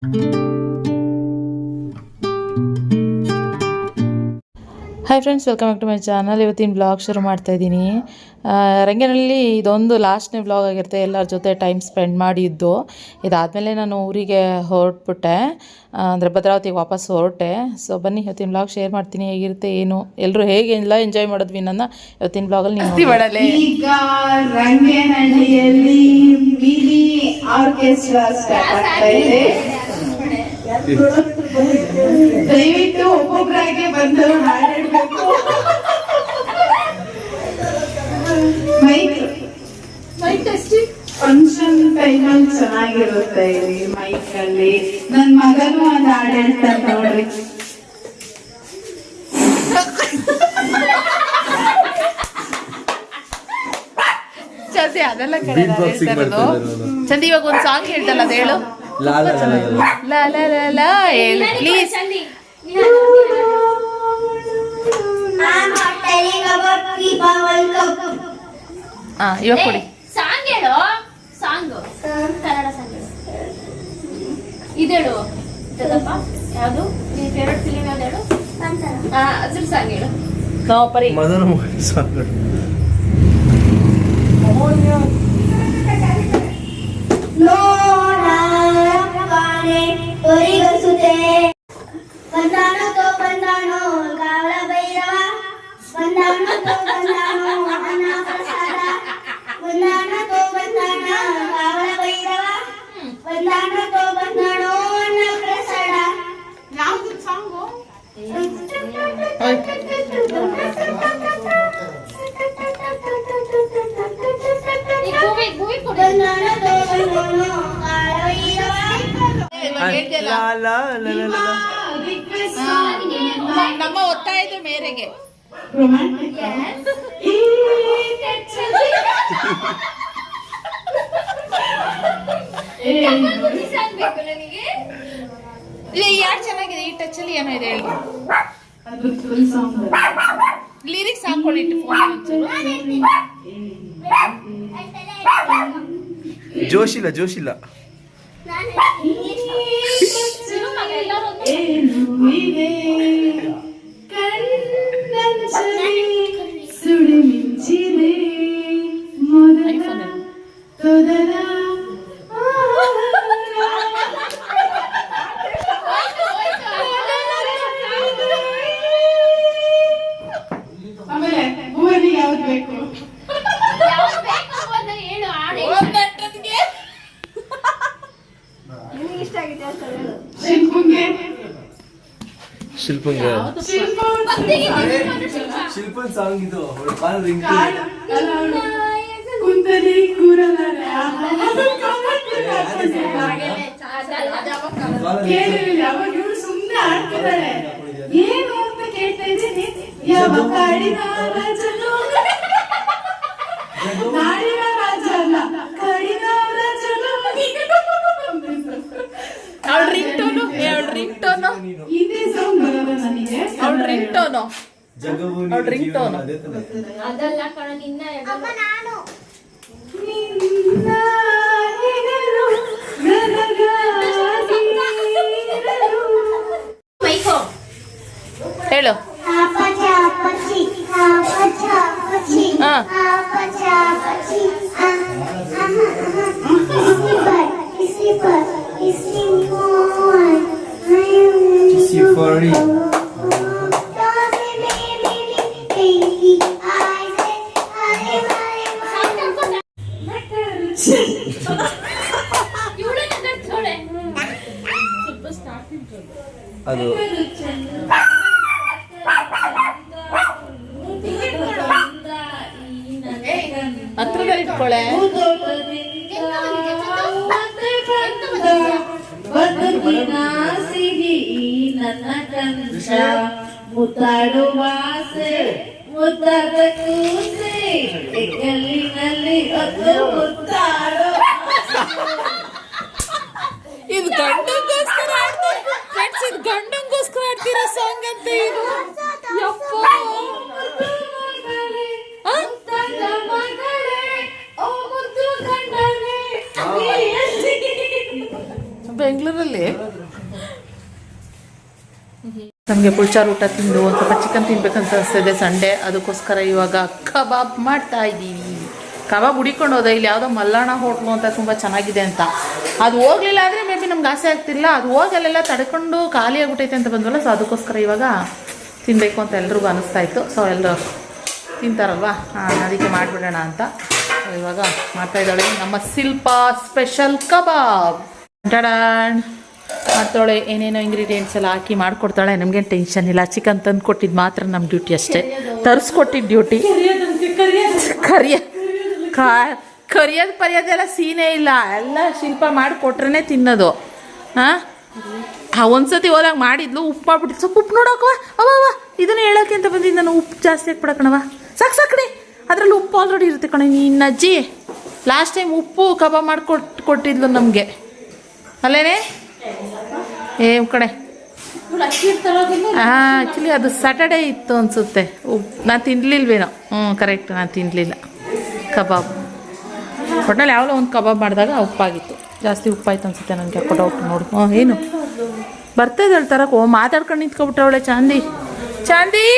Hi friends, welcome back to my channel. ಇವತ್ತಿನ blog ಶುರು ಮಾಡ್ತಾಯಿದ್ದೀನಿ. ರಂಗೇನಹಳ್ಳಿ ಇದೊಂದು ಲಾಸ್ಟ್ನೇ ಬ್ಲಾಗ್ ಆಗಿರುತ್ತೆ. ಎಲ್ಲರ ಜೊತೆ ಟೈಮ್ ಸ್ಪೆಂಡ್ ಮಾಡಿದ್ದು. ಇದಾದಮೇಲೆ ನಾನು ಊರಿಗೆ ಹೊರಟ್ಬಿಟ್ಟೆ, ಅಂದರೆ ಭದ್ರಾವತಿಗೆ ವಾಪಸ್ ಹೊರಟೆ. ಸೊ ಬನ್ನಿ, ಇವತ್ತಿನ ಬ್ಲಾಗ್ ಶೇರ್ ಮಾಡ್ತೀನಿ. ಹೇಗಿರುತ್ತೆ ಏನು, ಎಲ್ಲರೂ ಹೇಗೆ ಎಲ್ಲ ಎಂಜಾಯ್ ಮಾಡಿದ್ವಿ ನನ್ನ ಇವತ್ತಿನ ಬ್ಲಾಗಲ್ಲಿ ನೀವು. ಈಗ ರಂಗೇನಹಳ್ಳಿಯಲ್ಲಿ ಮಿನಿ ಆರ್ಕೆಸ್ಟ್ರಾ ಸ್ಟಾರ್ಟ್ ಆಗ್ತಾ ಇದೆ. ದಯವಿಟ್ಟು ಒಬ್ಬೊಬ್ಬರಾಗೆ ಬಂದು ಹಾಡಬೇಕು. ಮೈಕ್ ಟೆಸ್ಟಿಂಗ್ ಫಂಕ್ಷನ್ ಟೈಮಲ್ಲಿ ಚೆನ್ನಾಗಿರುತ್ತೆ ಇಲ್ಲಿ ಮೈಕ್ ಅಲ್ಲಿ. ನನ್ ಮಗನು ಒಂದು ಹಾಡು ಹೇಳ್ತಾನೆ ನೋಡ್ರಿ. ಚಂದಿ ಅದೆಲ್ಲ ಕಡೆ ಚಂದಿ ಇವಾಗ ಒಂದು ಸಾಂಗ್ ಹೇಳ್ತಲ್ಲ, ಅದು ಹೇಳು. ಲಾ ಲಾ ಲಾ ಲಾ ಹೇಳು ಪ್ಲೀಸ್. ಇವಾಗ ಕೊಡಿ ಸಾಂಗ್ ಹೇಳು. ಸಾಂಗ್ ಕನ್ನಡ ಸಾಂಗ್ ಇದೇಳು. ಯಾವುದು ನಿನ್ನ ಫೇವರೇಟ್ ಫಿಲ್ಮ್ ಯಾವ್ದು ಹೇಳು? ಅದ್ರ ಸಾಂಗ್ ಹೇಳು. ನಾವು ಪರಿ ಬಂದಾಣೋ ತೋ ಬಂದಾಣೋ ಕಾವಳ ಭೈರವ, ಬಂದಾಣೋ ತೋ ಬಂದಾಣೋ ಅನ್ನ ಪ್ರಸಾದ, ಬಂದಾಣೋ ತೋ ಬಂದಾಣೋ ಕಾವಳ ಭೈರವ, ಬಂದಾಣೋ ತೋ ಬಂದಾಣೋ ಅನ್ನ ಪ್ರಸಾದ. ಯಾವ್ದು ಸಾಂಗು? ಬಂದಾಣೋ ತೋ ಬಂದಾಣೋ ಕಾವಳ ಭೈರವ. ನಮ್ಮ ಒತ್ತಾಯದ ಮೇರೆಗೆ ಯಾರು ಚೆನ್ನಾಗಿದೆ ಈ ಟಚ್ ಅಲ್ಲಿ ಏನೋ ಇದೆ ಹೇಳಿ. ಲಿರಿಕ್ಸ್ ಹಾಕೊಳ್ಳಿಟ್ಟು ಜೋಶಿಲ್ಲ ಜೋಶಿಲ್ಲ. ಸುಡಿ ಮಿಂಚಿದೆ ಮೊದಲ ತೊದಲ ಆಮೇಲೆ ಹೂವಲ್ಲಿ ಯಾವ್ದು ಬೇಕು? ಶಿಲ್ಪಂಗೆ ಶಿಲ್ಪನ್ ಸಾಂಗ್ ಇದು ಕುಂತಲಿ ಕೂರಲಾರೆ ಯಾವಾಗ ಇವ್ರು ಸುಮ್ಮನೆ ಆಡ್ತಿದ್ದಾರೆ. ಏನು ಅಂತ ಕೇಳ್ತಾ ಇದ್ದೀನಿ. ಯಾವ ಕಾಡಿನ ರಾಜನು, ನಾಡಿನ ರಾಜ ಅಲ್ಲ, ಕಾಡಿನ ರಾಜನು. ಅವಳ ರಿಂಗ್ ಟೋನು, ಹಿಂದಿ ಸಾಂಗ್ ಬರೋದು ನನಗೆ. ಅವಳ ರಿಂಗ್ ಟೋನು, ಅವಳ ರಿಂಗ್ ಟೋನು. ಅದಲ್ಲ ಕಣ ನಿನ್ನ ನಾನು ನಿನ್ನ ಹೆಗಲು ನನಗಾಗಿ ಇರಲು. ಮೈಕೋ ಹೇಳು. Apachapachchi, apachapachchi, apachapachchi, kissy but, kissy more. Kissy for me. ಅದು ಹತ್ರದಲ್ಲಿ ಇಟ್ಕೊಳ್ಳೆ. ಸಿಹಿ ನನ್ನ ಕಂಚ ಮುತ್ತಾಡುವಾಸೆ ಮುದ್ದಾದ ಕೂಸೆ ಎಗಲಿನಲ್ಲಿ ಒಂದು ಮುತ್ತಾಡು. ಇದು ಗಂಡಂಗೋಸ್ಕರ ಫ್ರೆಂಡ್ಸ್, ಇದು ಗಂಡಂಗೋಸ್ಕರ ಆಡ್ತಿರೋ ಸಾಂಗ್ ಅಂತ ಇದು. ಯಪ್ಪ ಬೆಂಗಳೂರು ಅಷ್ಟರಲ್ಲಿ ನಮಗೆ ಪುಳ್ಚಾರು ಊಟ ತಿಂದು ಒಂದು ಸ್ವಲ್ಪ ಚಿಕನ್ ತಿನ್ಬೇಕಂತ ಅನಿಸ್ತಿದೆ ಸಂಡೇ. ಅದಕ್ಕೋಸ್ಕರ ಇವಾಗ ಕಬಾಬ್ ಮಾಡ್ತಾ ಇದ್ದೀವಿ. ಕಬಾಬ್ ಹುಡಿಕೊಂಡು ಹೋದ ಇಲ್ಲಿ ಯಾವುದೋ ಮಲ್ಲಾಣ ಹೋಟ್ಲು ಅಂತ ತುಂಬ ಚೆನ್ನಾಗಿದೆ ಅಂತ. ಅದು ಹೋಗಲಿಲ್ಲ ಅಂದರೆ ಮೇ ಬಿ ನಮ್ಗೆ ಆಸೆ ಆಗ್ತಿಲ್ಲ. ಅದು ಹೋಗಿ ಅಲ್ಲೆಲ್ಲ ತಡ್ಕೊಂಡು ಖಾಲಿ ಆಗ್ಬಿಟ್ಟೈತೆ ಅಂತ ಬಂದ್ವಲ್ಲ. ಸೊ ಅದಕ್ಕೋಸ್ಕರ ಇವಾಗ ತಿನ್ನಬೇಕು ಅಂತ ಎಲ್ರಿಗೂ ಅನ್ನಿಸ್ತಾ ಇತ್ತು. ಸೊ ಎಲ್ಲರೂ ತಿಂತಾರಲ್ವ, ಅದಕ್ಕೆ ಮಾಡಿಬಿಡೋಣ ಅಂತ ಇವಾಗ ಮಾಡ್ತಾಯಿದ್ದಾಳೆ ನಮ್ಮ ಶಿಲ್ಪಾ ಸ್ಪೆಷಲ್ ಕಬಾಬ್. ಡಡಾಣ್ ಮಾಡ್ತಾಳೆ. ಏನೇನೋ ಇಂಗ್ರೀಡಿಯೆಂಟ್ಸ್ ಎಲ್ಲ ಹಾಕಿ ಮಾಡಿಕೊಡ್ತಾಳೆ. ನಮಗೇನು ಟೆನ್ಷನ್ ಇಲ್ಲ. ಚಿಕನ್ ತಂದು ಕೊಟ್ಟಿದ್ದು ಮಾತ್ರ ನಮ್ಮ ಡ್ಯೂಟಿ ಅಷ್ಟೇ. ತರಿಸ್ಕೊಟ್ಟಿದ್ದು ಡ್ಯೂಟಿ. ಕರಿಯೋದು ಪರಿಯೋದೆಲ್ಲ ಸೀನೇ ಇಲ್ಲ. ಎಲ್ಲ ಶಿಲ್ಪ ಮಾಡಿಕೊಟ್ರೆ ತಿನ್ನೋದು. ಒಂದ್ಸತಿ ಹೋದಾಗ ಮಾಡಿದ್ಲು, ಉಪ್ಪು ಮಾಡ್ಬಿಟ್ಟು ಸ್ವಲ್ಪ ಉಪ್ಪು ನೋಡೋಕವ ಅವ ಇದನ್ನು ಹೇಳೋಕೆ ಅಂತ ಬಂದಿದ್ದು ನಾನು. ಉಪ್ಪು ಜಾಸ್ತಿ ಹಾಕ್ಬಿಡಕಣವ, ಸಾಕು ಅದರಲ್ಲಿ ಉಪ್ಪು ಆಲ್ರೆಡಿ ಇರುತ್ತೆ ಕಣೆ. ನಿನ್ನ ಅಜ್ಜಿ ಲಾಸ್ಟ್ ಟೈಮ್ ಉಪ್ಪು ಕಬಾಬ್ ಕೊಟ್ಟಿದ್ಲು ನಮಗೆ ಅಲ್ಲೇನೆ ಕಡೆ. ಆ್ಯಕ್ಚುಲಿ ಅದು ಸ್ಯಾಟರ್ಡೇ ಇತ್ತು ಅನಿಸುತ್ತೆ. ನಾನು ತಿನ್ನಲಿಲ್ವೇನೋ. ಕರೆಕ್ಟ್, ನಾನು ತಿನ್ನಲಿಲ್ಲ ಕಬಾಬ್. ಒಟ್ಟಲ್ಲಿ ಯಾವಲೋ ಒಂದು ಕಬಾಬ್ ಮಾಡಿದಾಗ ಉಪ್ಪಾಗಿತ್ತು, ಜಾಸ್ತಿ ಉಪ್ಪಾಯ್ತು ಅನಿಸುತ್ತೆ ನನಗೆ. ಯಾಕೋ ಡೌಟ್ ನೋಡು. ಏನು ಬರ್ತಾಯಿದ್ದಾಳೆ ತರಕ್ಕೆ. ಮಾತಾಡ್ಕೊಂಡು ನಿಂತ್ಕೊಬಿಟ್ಟವಳೆ. ಚಾಂದಿ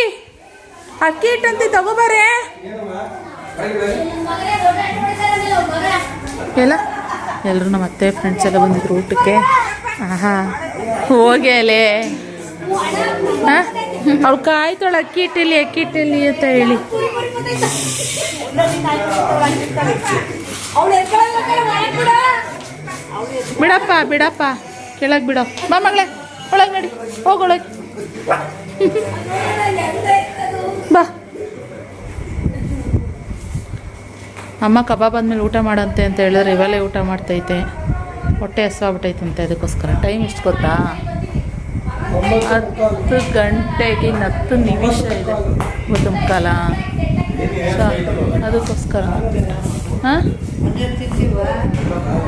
ಅಕ್ಕಿ ಹಿಟ್ಟಂತೆ ತಗೋಬಾರೆ ಎಲ್ಲ. ಎಲ್ಲರೂ ನಮ್ಮ ಅತ್ತೆ ಫ್ರೆಂಡ್ಸ್ ಎಲ್ಲ ಬಂದಿದ್ರು ಊಟಕ್ಕೆ. ಹೋಗಿ ಅಲ್ಲೇ ಅವ್ಳು ಕಾಯ್ತಾಳೆ. ಅಕ್ಕಿ ಹಿಟ್ಟಲ್ಲಿ ಅಂತ ಹೇಳಿ. ಬಿಡಪ್ಪ ಕೆಳಗೆ ಬಿಡೋ. ಬಾ ಮಗಳೇ ಒಳಗೆ ನಡಿ, ಹೋಗೊಳಗೆ ಬಾ. ಅಮ್ಮ ಕಬಾಬ್ ಆದ್ಮೇಲೆ ಊಟ ಮಾಡಂತೆ ಅಂತ ಹೇಳಿದ್ರೆ ಇವಾಗಲೇ ಊಟ ಮಾಡ್ತೈತೆ. ಹೊಟ್ಟೆ ಹಸ್ವಾಗ್ಬಿಟ್ಟೈತಂತೆ. ಅದಕ್ಕೋಸ್ಕರ ಟೈಮ್ ಎಷ್ಟು ಗೊತ್ತಾ? 10 ಗಂಟೆಗೆ 10 ನಿಮಿಷ ಇದೆ. 1 ಮುಕ್ಕಾಲ. ಅದಕ್ಕೋಸ್ಕರ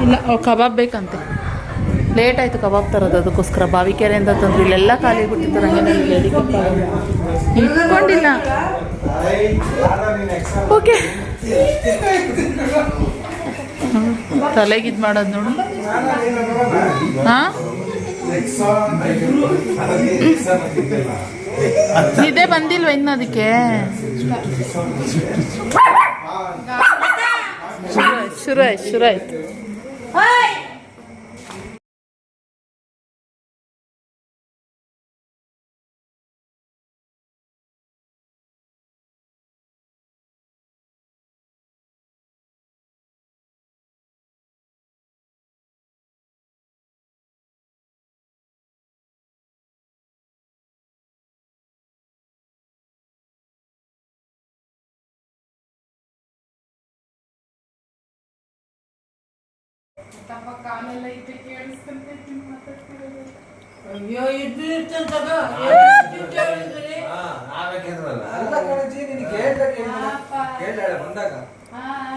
ಇಲ್ಲ, ಕಬಾಬ್ ಬೇಕಂತೆ. ಲೇಟ್ ಆಯಿತು ಕಬಾಬ್ ತರೋದು. ಅದಕ್ಕೋಸ್ಕರ ಬಾವಿಕೆರೆಯಿಂದ ತಂದ್ರು. ಇಲ್ಲೆಲ್ಲ ಖಾಲಿ ಬಿಟ್ಟಿತ್ತು. ರಂಗನಲ್ಲಿ ಇಟ್ಕೊಂಡಿಲ್ಲ. ಓಕೆ, ತಲೆಗಿದ್ ಮಾಡೋದು ನೋಡು. ನಿದ್ದೆ ಬಂದಿಲ್ವ ಇನ್ನು? ಅದಕ್ಕೆ ಶುರು ಆಯ್ತು.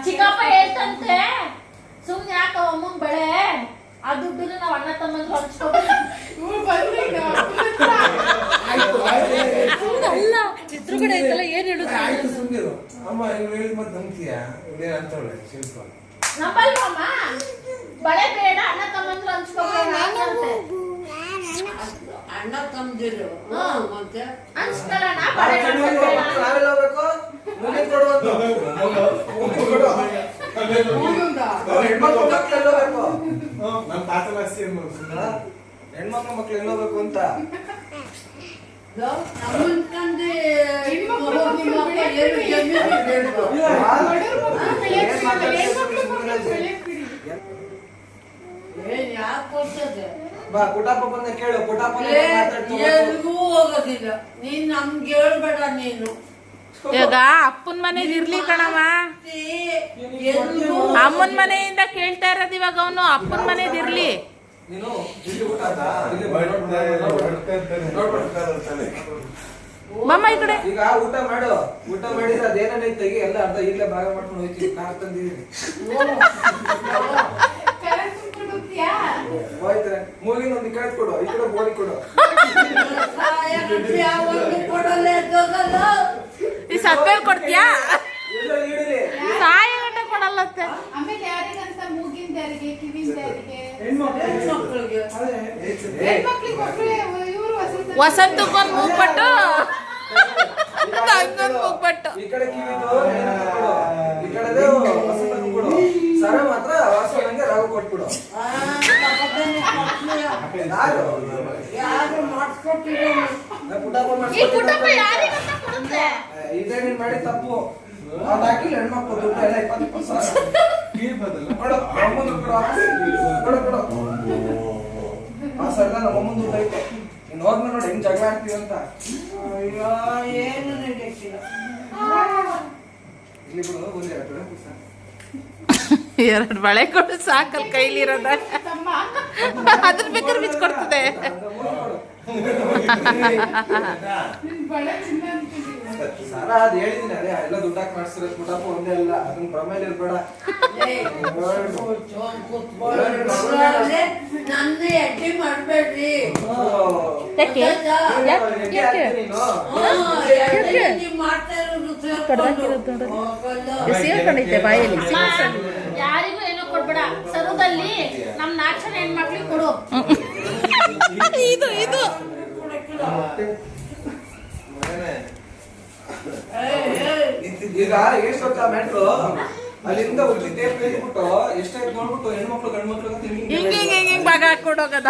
ಚಿಕ್ಕಪ್ಪ ಹೇಳ್ತಂತೆ ಸುಮ್ನೆ ಯಾಕ ಅಮ್ಮಂಗ್ ಬೆಳೆ ಆ ದುಡ್ಡು ನಾವ್ ಅಣ್ಣ ತಮ್ಮಂದ್ರು ಅಲ್ಲ ಚಿತ್ರಗಡೆ ಐತಲ್ಲ. ಏನ್ ಹೇಳುದು ನಂಬಲ್ವಮ್ಮ? ಬಳೆ ಬೇಡ, ಅಣ್ಣ ತಮ್ಮಂದ್ರು ಹಂಚ್ಕೋಬೇಕು. ಅಣ್ಣ ತಮ್ಮದಿರು ಹಂಚ್ಕೊಳ್ಳೋಣ. ಹೆಣ್ಮಕ್ಳು ಮಕ್ಳು ಎಲ್ಲೋಬೇಕು ಅಂತ ಬಾ. ಪುಟಾಪ ಬಂದ ಕೇಳು. ಪುಟಾಪ ಎಲ್ಗೂ ಹೋಗೋದಿಲ್ಲ. ನೀನ್ ನಮ್ಗೆ ಹೇಳ್ಬೇಡ. ನೀನು ಈಗ ಅಪ್ಪನ ಮನೇಲಿ ಇರ್ಲಿ ಕಣವ. ಅಮ್ಮನ ಮನೆಯಿಂದ ಕೇಳ್ತಾ ಇರೋದು ಇವಾಗ ಅವನು. ಅಪ್ಪನ ಮನೇಲಿ ಇರ್ಲಿ. ಮಮ್ಮ ಈ ಕಡೆ. ಈಗ ಊಟ ಮಾಡು. ಊಟ ಮಾಡಿದ್ರೆ ಅದೇನೇ ತೆಗಿ. ಎಲ್ಲ ಅರ್ಧ ಈಗಲೇ ಭಾಗ ಮಾಡ್ಕೊಂಡು ಹೋಯ್ತೀವಿ. ಕಾರ್ ತಂದಿದ್ದೀನಿ. ಮೂಗಿನ ಒಂದು ಕಡೆ ಕೊಡು. ಈ ಕಡೆ ಬೋಡಿ ಕೊಡು. ಈ ಸತ್ತೇಲ್ ಕೊಡ್ತೀಯಾ? ಸಾಯ ಗಂಟೆ ಕೊಡಲ್ಲತ್ತೆ. ಆಮೇಲೆ ಯಾರಿಗಂತ ಮೂಗಿಂದ ಯಾರಿಗೆ, ಕಿವಿಂದ ಯಾರಿಗೆ ಹೆಣ್ಮಕ್ಳಿಗೆ ಹೆಣ್ಮಕ್ಳಿಗೆ ಒಬ್ರೇ ಇವರು ವಸಂತಕ್ಕೊಂದು ಮೂಗ್ಬಟ್ಟು ನಂಗೊಂದು ಮೂಗ್ಬಟ್ಟು. ಈ ಕಡೆ ಕಿವಿದು ಈ ಕಡೆದು ವಸಂತಕ್ಕೆ ಕೊಡು. ಸರ ಮಾತ್ರ ವಾಸವನಿಗೆ ರಾಘು ಕೊಟ್ಬಿಡು. ಯಾರು ಮಾಡಿಸ್ಕೊಟ್ಟಿರೋ ಈ ಕುಟುಂಬ ಯಾರಿಗಂತ ಕೊಡುತ್ತೆ? ಇದೇ ನೀನ್ ಮಾಡಿ ತಪ್ಪು. ಅವ್ರು ಹಾಕಿಲ್ಲ ಹೆಣ್ಮಕ್ಳು ದುಡ್ಡು ಎಲ್ಲ 20 ಸಾವಿರ. ಕೊಡು, ಅಮ್ಮಂದು ಕೊಡು. ಕೊಡು. ಆ ಸರ್ದ ನಮ್ಮ ಅಮ್ಮಂದು ದುಡ್ಡು ಐತೆ. ನೀನ್ ಹೋದ್ಮೇಲೆ ನೋಡಿ ಹೆಂಗ್ ಜಗಳ ಆಡ್ತೀವಿ ಅಂತ. ಅಯ್ಯೋ ಏನು ನಡೆಯಕ್ಕಿಲ್ಲ. ಇಲ್ಲಿ ಬಿಡು, ಒಂದೇ ಎರಡು ಎರಡು ಬಳೆ ಕೊಡು ಸಾಕಲ್ ಕೈಲಿರೋದ. ಅದ್ರ ಬೇಕಾದ್ರೆ ಬಿಚ್ಕೊಡ್ತದೆ. ಬಳೆ ಚಿನ್ನ ಅಂತಿದ್ದೀವಿ. ಸರ ಅದ್ ಹೇಳಿದೀನಿ, ಅದೇ ಎಲ್ಲ ದುಡ್ಡಾಕ್ ಮಾಡ್ಸಿರೋ ಪುಟಪ್ಪ ಒಂದೇ ಅಲ್ಲ, ಅದನ್ನ ಪ್ರಮೇಲೆ ಇರ್ಬೇಡ. ನನ್ನ ಅಡ್ಡಿ ಮಾಡ್ಬೇಡ್ರಿ. ಯಾಕೆ? ಯಾಕೆ? ನೀವ್ ಮಾಡ್ತಾ ಇರೋದು ಕಡ್ದಾಕಿರೋದು ನೋಡು. ಸೇರ್ಕೊಂಡೈತೆ ಬಾಯಲ್ಲಿ. ಅಮ್ಮ, ಯಾರಿಗೂ ಏನೋ ಕೊಡ್ಬೇಡ. ಸರುದಲ್ಲಿ ನಮ್ 4 ಜನ ಹೆಣ್ಮಕ್ಳಿಗೆ ಕೊಡು. ಇದು ಈಗ ಎಷ್ಟು ಗೊತ್ತಾ ಮ್ಯಾಟ್ರು, ಅಲ್ಲಿಂದ ಉಜ್ಜಿ ಟೇಪ್ ಹೇಳ್ಬಿಟ್ಟು ಎಷ್ಟಾಯ್ತು ನೋಡ್ಬಿಟ್ಟು ಹೆಣ್ಮಕ್ಳು ಗಂಡ್ಮಕ್ಳು ಅಂತ ಹಿಂಗೆ ಭಾಗ ಹಾಕೊಡೋಗದ.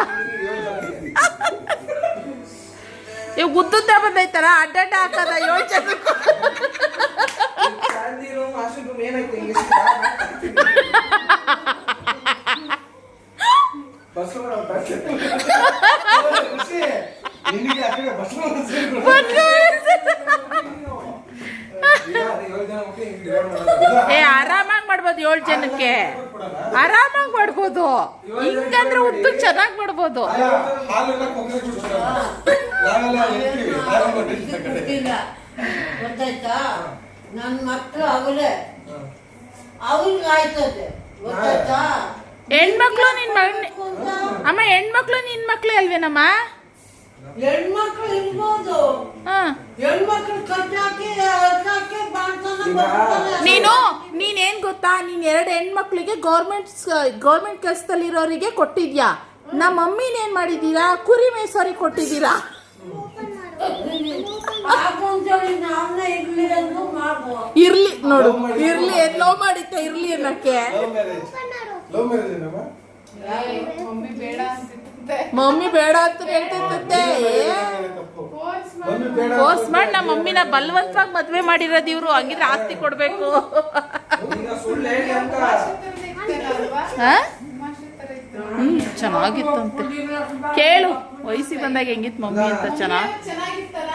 ಇವ್ ಉದ್ದುದ್ದ ಬಂದೈತಲ್ಲ ಅಡ್ಡಡ್ಡ ಹಾಕದ 7 ಜನಕ್ಕೂ. ಏನೈತೆ ಹಿಂಗೆ ಬಸ್ ಆರಾಮಾಗಿ ಮಾಡ್ಬೋದು 7 ಜನಕ್ಕೆ. ಆರಾಮಾಗಿ ಮಾಡ್ಬೋದು. ಹಿಂಗಂದ್ರೆ ಉದ್ದು ಚೆನ್ನಾಗಿ ಮಾಡ್ಬೋದು. ಗೊತ್ತಾಯ್ತಾ? ನನ್ ಮಕ್ಳು ಅವರೇ ಅವ್ರಿಗೆ ಆಯ್ತದೆ. ಗೊತ್ತಾಯ್ತಾ? ಹೆಣ್ಮಕ್ಳು ನಿನ್ ಅಮ್ಮ, ಹೆಣ್ಮಕ್ಳು ನಿನ್ ಮಕ್ಳು ಅಲ್ವೇನಮ್ಮ? ಹೆಣ್ಮಕ್ಳು ಇರ್ಬೋದು. ಹೆಣ್ಮಕ್ಳು ಕಟ್ಟಾಕಿ ನೀನೇನ್ ಗೊತ್ತಾ, ನೀನ್ 2 ಹೆಣ್ಮಕ್ಳಿಗೆ ಗೌರ್ಮೆಂಟ್ ಕೆಲಸದಲ್ಲಿರೋರಿಗೆ ಕೊಟ್ಟಿದ್ಯಾ. ನಮ್ಮ ಮಮ್ಮಿನೇನ್ ಮಾಡಿದೀರಾ? ಕುರಿ ಮೇಸೋರಿಗೆ ಕೊಟ್ಟಿದ್ದೀರಾ. ಇರ್ಲಿ ನೋಡು, ಇರ್ಲಿ ಎಲ್ಲೋ ಮಾಡಿತ್ತ ಇರ್ಲಿ ಅನ್ನಕ್ಕೆ. ಮಮ್ಮಿ ಬೇಡ ಅಂತಿದ್ದೆ. ಮಮ್ಮಿ ಬೇಡ ಅಂತ ಹೇಳ್ತೈತೆ. ಫೋರ್ಸ್ ಮಾಡಿ ನಮ್ಮ ಮಮ್ಮಿನ ಬಲವಂತವಾಗಿ ಮದ್ವೆ ಮಾಡಿರೋದು ಇವ್ರು. ಹಂಗಿದ್ರೆ ಆಸ್ತಿ ಕೊಡ್ಬೇಕು. ಚೆನ್ನಾಗಿತ್ತಂತೆ. ಕೇಳು ವಯಸ್ಸಿಗೆ ಬಂದಾಗ ಹೆಂಗಿತ್ತು ಮಮ್ಮಿ ಅಂತ. ಚೆನ್ನಾಗಿತ್ತಲ್ಲ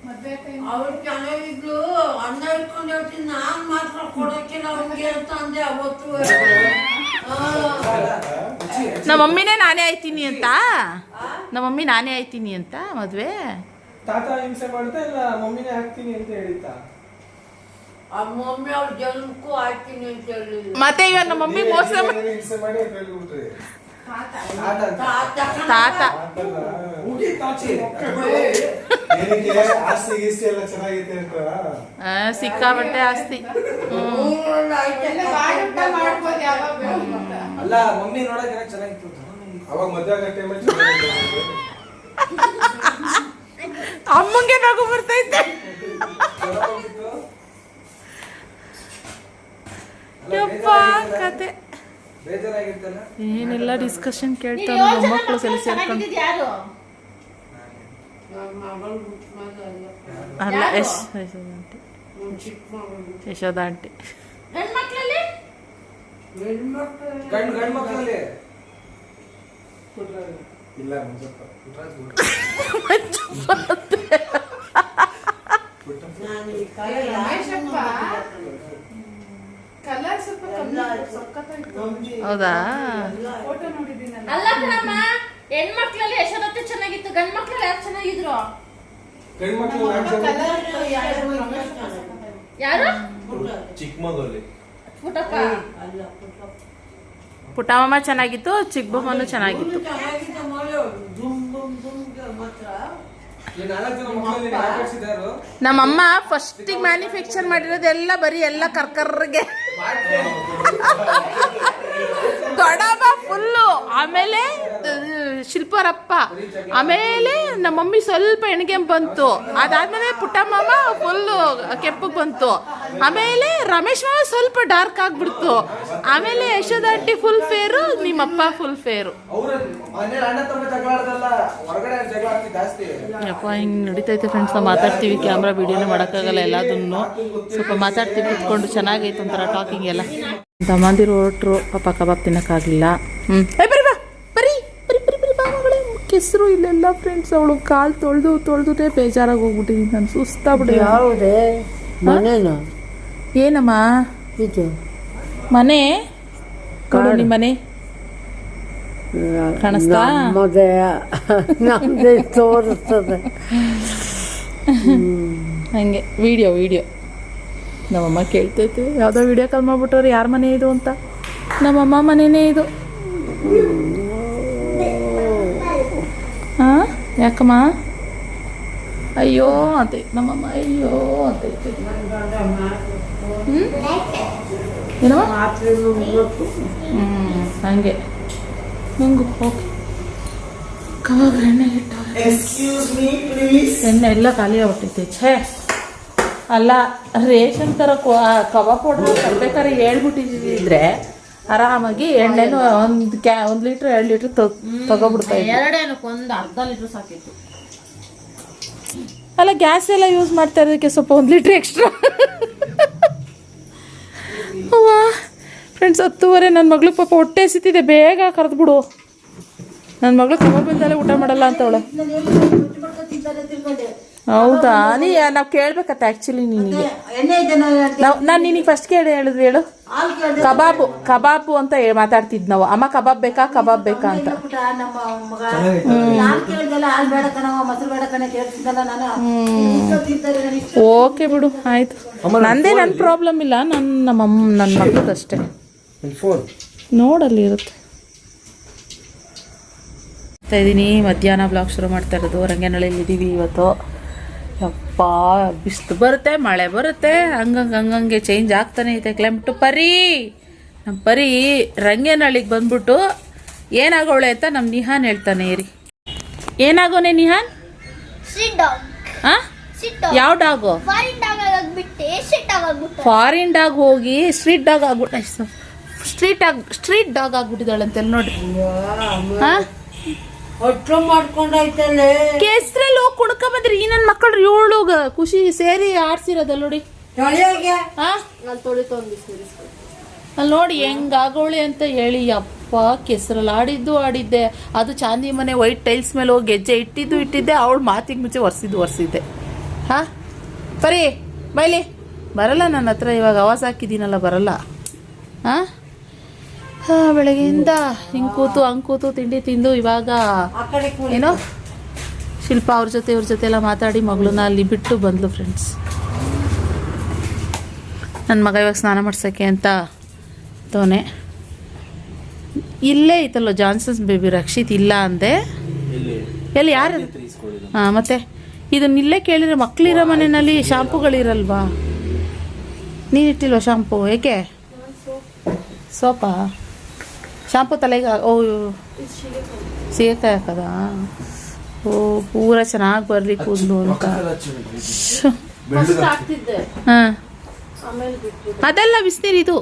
ಮದ್ವೆ ಟೈಮ್. ಅವ್ರು ಚೆನ್ನಾಗಿದ್ರು. ಅನ್ನ ಇಟ್ಕೊಂಡು ಹೇಳ್ತೀನಿ, ನಾನ್ ಮಾತ್ರ ಕೊಡಕ್ಕಿಲ್ಲ ಅವ್ನಿಗೆ ಅಂತ ಅಂದೆ ಅವತ್ತು. ನಮ್ಮ ಮಮ್ಮಿನೇ ನಾನೇ ಆಯ್ತೀನಿ ಅಂತ. ನಮ್ಮ ಮಮ್ಮಿ ನಾನೇ ಆಯ್ತೀನಿ ಅಂತ ಮದ್ವೆ. ತಾತ ಹಿಂಸೆ ಮಾಡ್ತಾ ಇಲ್ಲ, ಮಮ್ಮಿನೇ ಹಾಕ್ತೀನಿ ಅಂತ ಹೇಳಿದ್ದ. ಆ ಮಮ್ಮಿ ಅವ್ರ ಜನ್ಮಕ್ಕೂ ಹಾಕ್ತೀನಿ ಅಂತ ಹೇಳಿಲ್ಲ. ಮತ್ತೆ ಇವಾಗ ನಮ್ಮ ಮಮ್ಮಿ ಮೋಸ ಹಿಂಸೆ ಮಾಡಿ ಹೇಳ್ಬಿಟ್ರಿ. ತಾತ ಆಸ್ತಿ ಗೀಸ್ತಿ ಎಲ್ಲ ಚೆನ್ನಾಗೈತೆ ಅಂತ ಸಿಕ್ಕಾಬಟ್ಟೆ ಆಸ್ತಿ. ಮಾಡ್ಬೋದು ಯಾವಾಗ ಅಲ್ಲ, ಮಮ್ಮಿ ನೋಡಕ್ಕೆ ಚೆನ್ನಾಗಿತ್ತು. ಅವಾಗ ಮದುವೆ ಆಗೋ ಟೈಮಲ್ಲಿ ಚೆನ್ನಾಗಿತ್ತು. ಅಮ್ಮಂಗೆ ನಗು ಬರ್ತೈತೆ. ಯಪ್ಪ ಕತೆ ಬೇಜಾರಾಗಿತ್ತಲ್ಲ. ಏನೆಲ್ಲ ಡಿಸ್ಕಷನ್ ಕೇಳ್ತಾರೆ ನೀನ್ 7 ಜನ ಮೊಮ್ಮಕ್ಕಳು ಸಲ ಸೇರ್ಕೊಂಡು. ಚೆನ್ನಾಗಿದ್ದಿದ್ದು ಯಾರು? ಅಲ್ಲ ಯಾರು? ಯಶೋಧ ಆಂಟಿ. ಹೆಣ್ಮಕ್ಳಲ್ಲಿ ಗಂಡ್ ಮಕ್ಕಳಲ್ಲಿ ಇಲ್ಲ ಮುಂಚಪ್ಪ ರಮೇಶಪ್ಪ ಕಲರ್ ಸ್ವಲ್ಪ ಸಖತ್ತಾಗಿತ್ತು. ಹೌದಾ? ಫೋಟೋ ನೋಡಿದ್ದೀನಲ್ಲ. ಅಲ್ಲ ಕಣಮ್ಮ, ಹೆಣ್ಮಕ್ಳಲ್ಲಿ ಯಶೋದತ್ತೆ ಚೆನ್ನಾಗಿತ್ತು, ಗಂಡ್ ಮಕ್ಳಲ್ಲಿ ಯಾರು ಚೆನ್ನಾಗಿದ್ರು? ಹೆಣ್ಮಕ್ಳು ಯಾರು? ಚಿಕ್ಕಮಗಲ್ಲಿ ಪುಟಪ್ಪ. ಪುಟ್ಟಮ್ಮ ಚೆನ್ನಾಗಿತ್ತು, ಚಿಕ್ಕಬೊಮ್ಮನು ಚೆನ್ನಾಗಿತ್ತು. ಈ 4 ಜನ ಮಕ್ಕಳಲ್ಲಿ ಆಕರ್ಷಿದಾರು. ನಮ್ಮಮ್ಮ ಫಸ್ಟಿಗೆ ಮ್ಯಾನುಫ್ಯಾಕ್ಚರ್ ಮಾಡಿರೋದೆಲ್ಲ ಬರೀ ಎಲ್ಲ ಕರ್ಕರ್ಗೆ. ದೊಡ್ಡಮ್ಮ ಫುಲ್ಲು. ಆಮೇಲೆ ಶಿಲ್ಪರಪ್ಪ, ಆಮೇಲೆ ನಮ್ಮ ಮಮ್ಮಿ ಸ್ವಲ್ಪ ಎಣ್ಗೆ ಬಂತು, ಅದಾದ್ಮೇಲೆ ಪುಟ್ಟ ಮಾಮ ಫುಲ್ಲು ಕೆಂಪಗೆ ಬಂತು, ಆಮೇಲೆ ರಮೇಶ್ ಮಾಮ ಸ್ವಲ್ಪ ಡಾರ್ಕ್ ಆಗ್ಬಿಡ್ತು, ಆಮೇಲೆ ಯಶೋಧ ಆಂಟಿ ಫುಲ್ ಫೇರು, ನಿಮ್ಮಪ್ಪ ಫುಲ್ ಫೇರು. ಯಪ್ಪ ಹಿಂಗೆ ನಡೀತೈತೆ ಫ್ರೆಂಡ್ಸ್. ನಾವು ಮಾತಾಡ್ತೀವಿ, ಕ್ಯಾಮ್ರಾ ವಿಡಿಯೋನೇ ಮಾಡೋಕ್ಕಾಗಲ್ಲ ಎಲ್ಲದನ್ನು. ಸ್ವಲ್ಪ ಮಾತಾಡ್ತೀವಿ ಕುತ್ಕೊಂಡು, ಚೆನ್ನಾಗೈತೆ ಒಂಥರ ಟಾಕಿಂಗ್ ಎಲ್ಲ. ದಮಾಂದಿರು ಹೊರಟ್ರು, ಪಾಪ ಕಬಾಬ್ ತಿನ್ನೋಕ್ಕಾಗಲಿಲ್ಲ. ಬರಿ ಬಾ, ಬರೀ ಬರಿ ಬರಿ ಬರಿ ಬಾ ಮಗಳೇ. ಕೆಸರು ಇಲ್ಲೆಲ್ಲ ಫ್ರೆಂಡ್ಸ್. ಅವಳು ಕಾಲು ತೊಳೆದೇ ಬೇಜಾರಾಗಿ ಹೋಗ್ಬಿಟ್ಟಿದ್ದೀನಿ ನಾನು, ಸುಸ್ತಾಗ್ಬಿಟ್ಟು. ಯಾವುದೇ ಮನೇನ ಏನಮ್ಮ ಇದು ಮನೆ ಕೊಡು, ನಿಮ್ಮ ಮನೆ ಕಾಣಿಸ್ತಾ? ನಮ್ಮದೇ ತೋರಿಸ್ತದೆ. ಹಂಗೆ ವಿಡಿಯೋ ನಮ್ಮಮ್ಮ ಕೇಳ್ತೈತೆ, ಯಾವುದೋ ವಿಡಿಯೋ ಕಾಲ್ ಮಾಡ್ಬಿಟ್ಟವ್ರು ಯಾರ ಮನೆ ಇದು ಅಂತ. ನಮ್ಮಮ್ಮ ಮನೆಯೇ ಇದು. ಹಾಂ ಯಾಕಮ್ಮ? ಅಯ್ಯೋ ಅಂತೈತೆ ನಮ್ಮಮ್ಮ, ಅಯ್ಯೋ ಅಂತೈತೆ. ಏನಮ್ಮ? ಹಂಗೆ ಹಿಂಗು ಓಕೆ. ಕಬಾಬ್ ಎಣ್ಣೆ ಇಟ್ಟವ್ರೆ, ಎಣ್ಣೆ ಎಲ್ಲ ಖಾಲಿ ಆಗ್ಬಿಟ್ಟೈತೆ. ಛೇ ಅಲ್ಲ, ರೇಷನ್ ಥರ ಕಬಾಬ್ ಪೌಡ್ರ್ ತರಬೇಕಾದ್ರೆ ಹೇಳ್ಬಿಟ್ಟಿದ್ರೆ ಆರಾಮಾಗಿ ಎಣ್ಣೆನೂ ಒಂದು 1 ಲೀಟ್ರ್ 2 ಲೀಟ್ರ್ ತಗೊಬಿಡ್ತಾ ಇದ್ದೆ. ಎರಡೇನಕ್ಕೆ ಒಂದು ಅರ್ಧ ಲೀಟ್ರ್ ಸಾಕಿತ್ತು. ಅಲ್ಲ ಗ್ಯಾಸ್ ಎಲ್ಲ ಯೂಸ್ ಮಾಡ್ತಾ ಇರೋದಕ್ಕೆ ಸ್ವಲ್ಪ 1 ಲೀಟ್ರ್ ಎಕ್ಸ್ಟ್ರಾ. ಅವ್ವ ಫ್ರೆಂಡ್ಸ್, 10:30 ನನ್ನ ಮಗಳು ಪಾಪ ಹೊಟ್ಟೆ ಸಿತ್ತಿದೆ, ಬೇಗ ಕರೆದ್ಬಿಡು. ನನ್ನ ಮಗಳು ಕಬಾಬ್ ಬಂದಲ್ಲೇ ಊಟ ಮಾಡಲ್ಲ ಅಂತವಳೆ. ಹೌದಾ? ನಾವು ಕೇಳ್ಬೇಕತ್ತ ಆ್ಯಕ್ಚುಲಿ ನಿನಗೆ. ನಾನು ನಿನಗೆ ಫಸ್ಟ್ ಹೇಳಿದ್ವಿ, ಹೇಳು. ಕಬಾಬು ಅಂತ ಮಾತಾಡ್ತಿದ್ ನಾವು. ಅಮ್ಮ ಕಬಾಬ್ ಬೇಕಾ ಅಂತ. ಓಕೆ ಬಿಡು, ಆಯ್ತು. ನನ್ನ ಪ್ರಾಬ್ಲಮ್ ಇಲ್ಲ, ನನ್ನ ಮಗಳದಷ್ಟೇ. ನೋಡಲ್ಲಿ ಇರುತ್ತೆ. ಇದ್ದೀನಿ, ಮಧ್ಯಾಹ್ನ ಬ್ಲಾಗ್ ಶುರು ಮಾಡ್ತಾ ಇರೋದು. ರಂಗನಹಳ್ಳಿಲಿದ್ದೀವಿ ಇವತ್ತು. ಯಪ್ಪ ಬಿಸಿಲು ಬರುತ್ತೆ, ಮಳೆ ಬರುತ್ತೆ, ಹಂಗಂಗೆ ಚೇಂಜ್ ಆಗ್ತಾನೆ ಐತೆ ಕ್ಲೈಮೇಟು. ನಮ್ಮ ಪರಿ ರಂಗನಹಳ್ಳಿಗೆ ಬಂದ್ಬಿಟ್ಟು ಏನಾಗೋಳೆ ಅಂತ ನಮ್ಮ ನಿಹಾನ್ ಹೇಳ್ತಾನೆ ಇರಿ. ಏನಾಗೋನೆ ನಿಹಾನ್? ಹಾಂ, ಯಾವ ಡಾಗು? ಫಾರಿನ್ ಡಾಗ್ ಹೋಗಿ ಸ್ಟ್ರೀಟ್ ಡಾಗ್ ಆಗ್ಬಿಟ್ಟ. ಸ್ಟ್ರೀಟ್ ಡಾಗ್ ಆಗ್ಬಿಟ್ಟಿದ್ದಾಳಂತೆಲ್ಲ ನೋಡ್ರಿ. ಹಾಂ, ಹೊಟ್ಟು ಮಾಡ್ಕೊಂಡೈತಲ್ಲೇ. ಕೆಸ್ರಲ್ಲಿ ಹೋಗಿ ಕುಡ್ಕ ಬಂದ್ರಿ ಈ ನನ್ನ ಮಕ್ಕಳು 7 ಖುಷಿ ಸೇರಿ ಆಡ್ಸಿರೋದಲ್ಲ ನೋಡಿ. ಅಲ್ಲಿ ನೋಡಿ ಹೆಂಗಾಗೋಳಿ ಅಂತ ಹೇಳಿ. ಅಪ್ಪ ಕೆಸರಲ್ಲಿ ಆಡಿದ್ದೆ. ಅದು ಚಾಂದಿ ಮನೆ ವೈಟ್ ಟೈಲ್ಸ್ ಮೇಲೆ ಹೋಗಿ ಗೆಜ್ಜೆ ಇಟ್ಟಿದ್ದೆ. ಅವಳು ಮಾತಿಗೆ ಮುಂಚೆ ಒರೆಸಿದ್ದೆ. ಹಾಂ ಬರೀ ಬೈಲಿ ಬರಲ್ಲ ನನ್ನ ಹತ್ರ. ಇವಾಗ ಆವಾಜ್ ಹಾಕಿದ್ದೀನಲ್ಲ, ಬರಲ್ಲ. ಹಾಂ, ಬೆಳಗ್ಗೆಯಿಂದ ಹಿಂಗೆ ಕೂತು ತಿಂಡಿ ತಿಂದು ಇವಾಗ ಏನೋ ಶಿಲ್ಪ ಇವ್ರ ಜೊತೆ ಎಲ್ಲ ಮಾತಾಡಿ ಮಗಳನ್ನ ಅಲ್ಲಿ ಬಿಟ್ಟು ಬಂದ್ಲು ಫ್ರೆಂಡ್ಸ್. ನನ್ನ ಮಗ ಇವಾಗ ಸ್ನಾನ ಮಾಡ್ಸೋಕ್ಕೆ ಅಂತ ತೋನೆ. ಇಲ್ಲೇ ಐತಲ್ಲ ಜಾನ್ಸನ್ಸ್ ಬೇಬಿ. ರಕ್ಷಿತ್ ಇಲ್ಲ ಅಂದೆ. ಎಲ್ಲಿ ಯಾರು? ಹಾಂ, ಮತ್ತೆ ಇದನ್ನಿಲ್ಲೇ ಕೇಳಿದ್ರೆ ಮಕ್ಕಳಿರೋ ಮನೆಯಲ್ಲಿ ಶಾಂಪುಗಳಿರಲ್ವಾ? ನೀನಿಟ್ಟಿಲ್ವ ಶಾಂಪು? ಏಕೆ? ಸೋಪಾ? ಶಾಂಪು ತಲೆಗೆ ಸೀಗೆಕಾಯಿ ಹಾಕದ? ಓ, ಪೂರ ಚೆನ್ನಾಗಿ ಬರಲಿ ಕೂದಲು ಅಂತ. ಹಾಂ, ಅದೆಲ್ಲ ಬಿಸಿನೀರು. ಇದು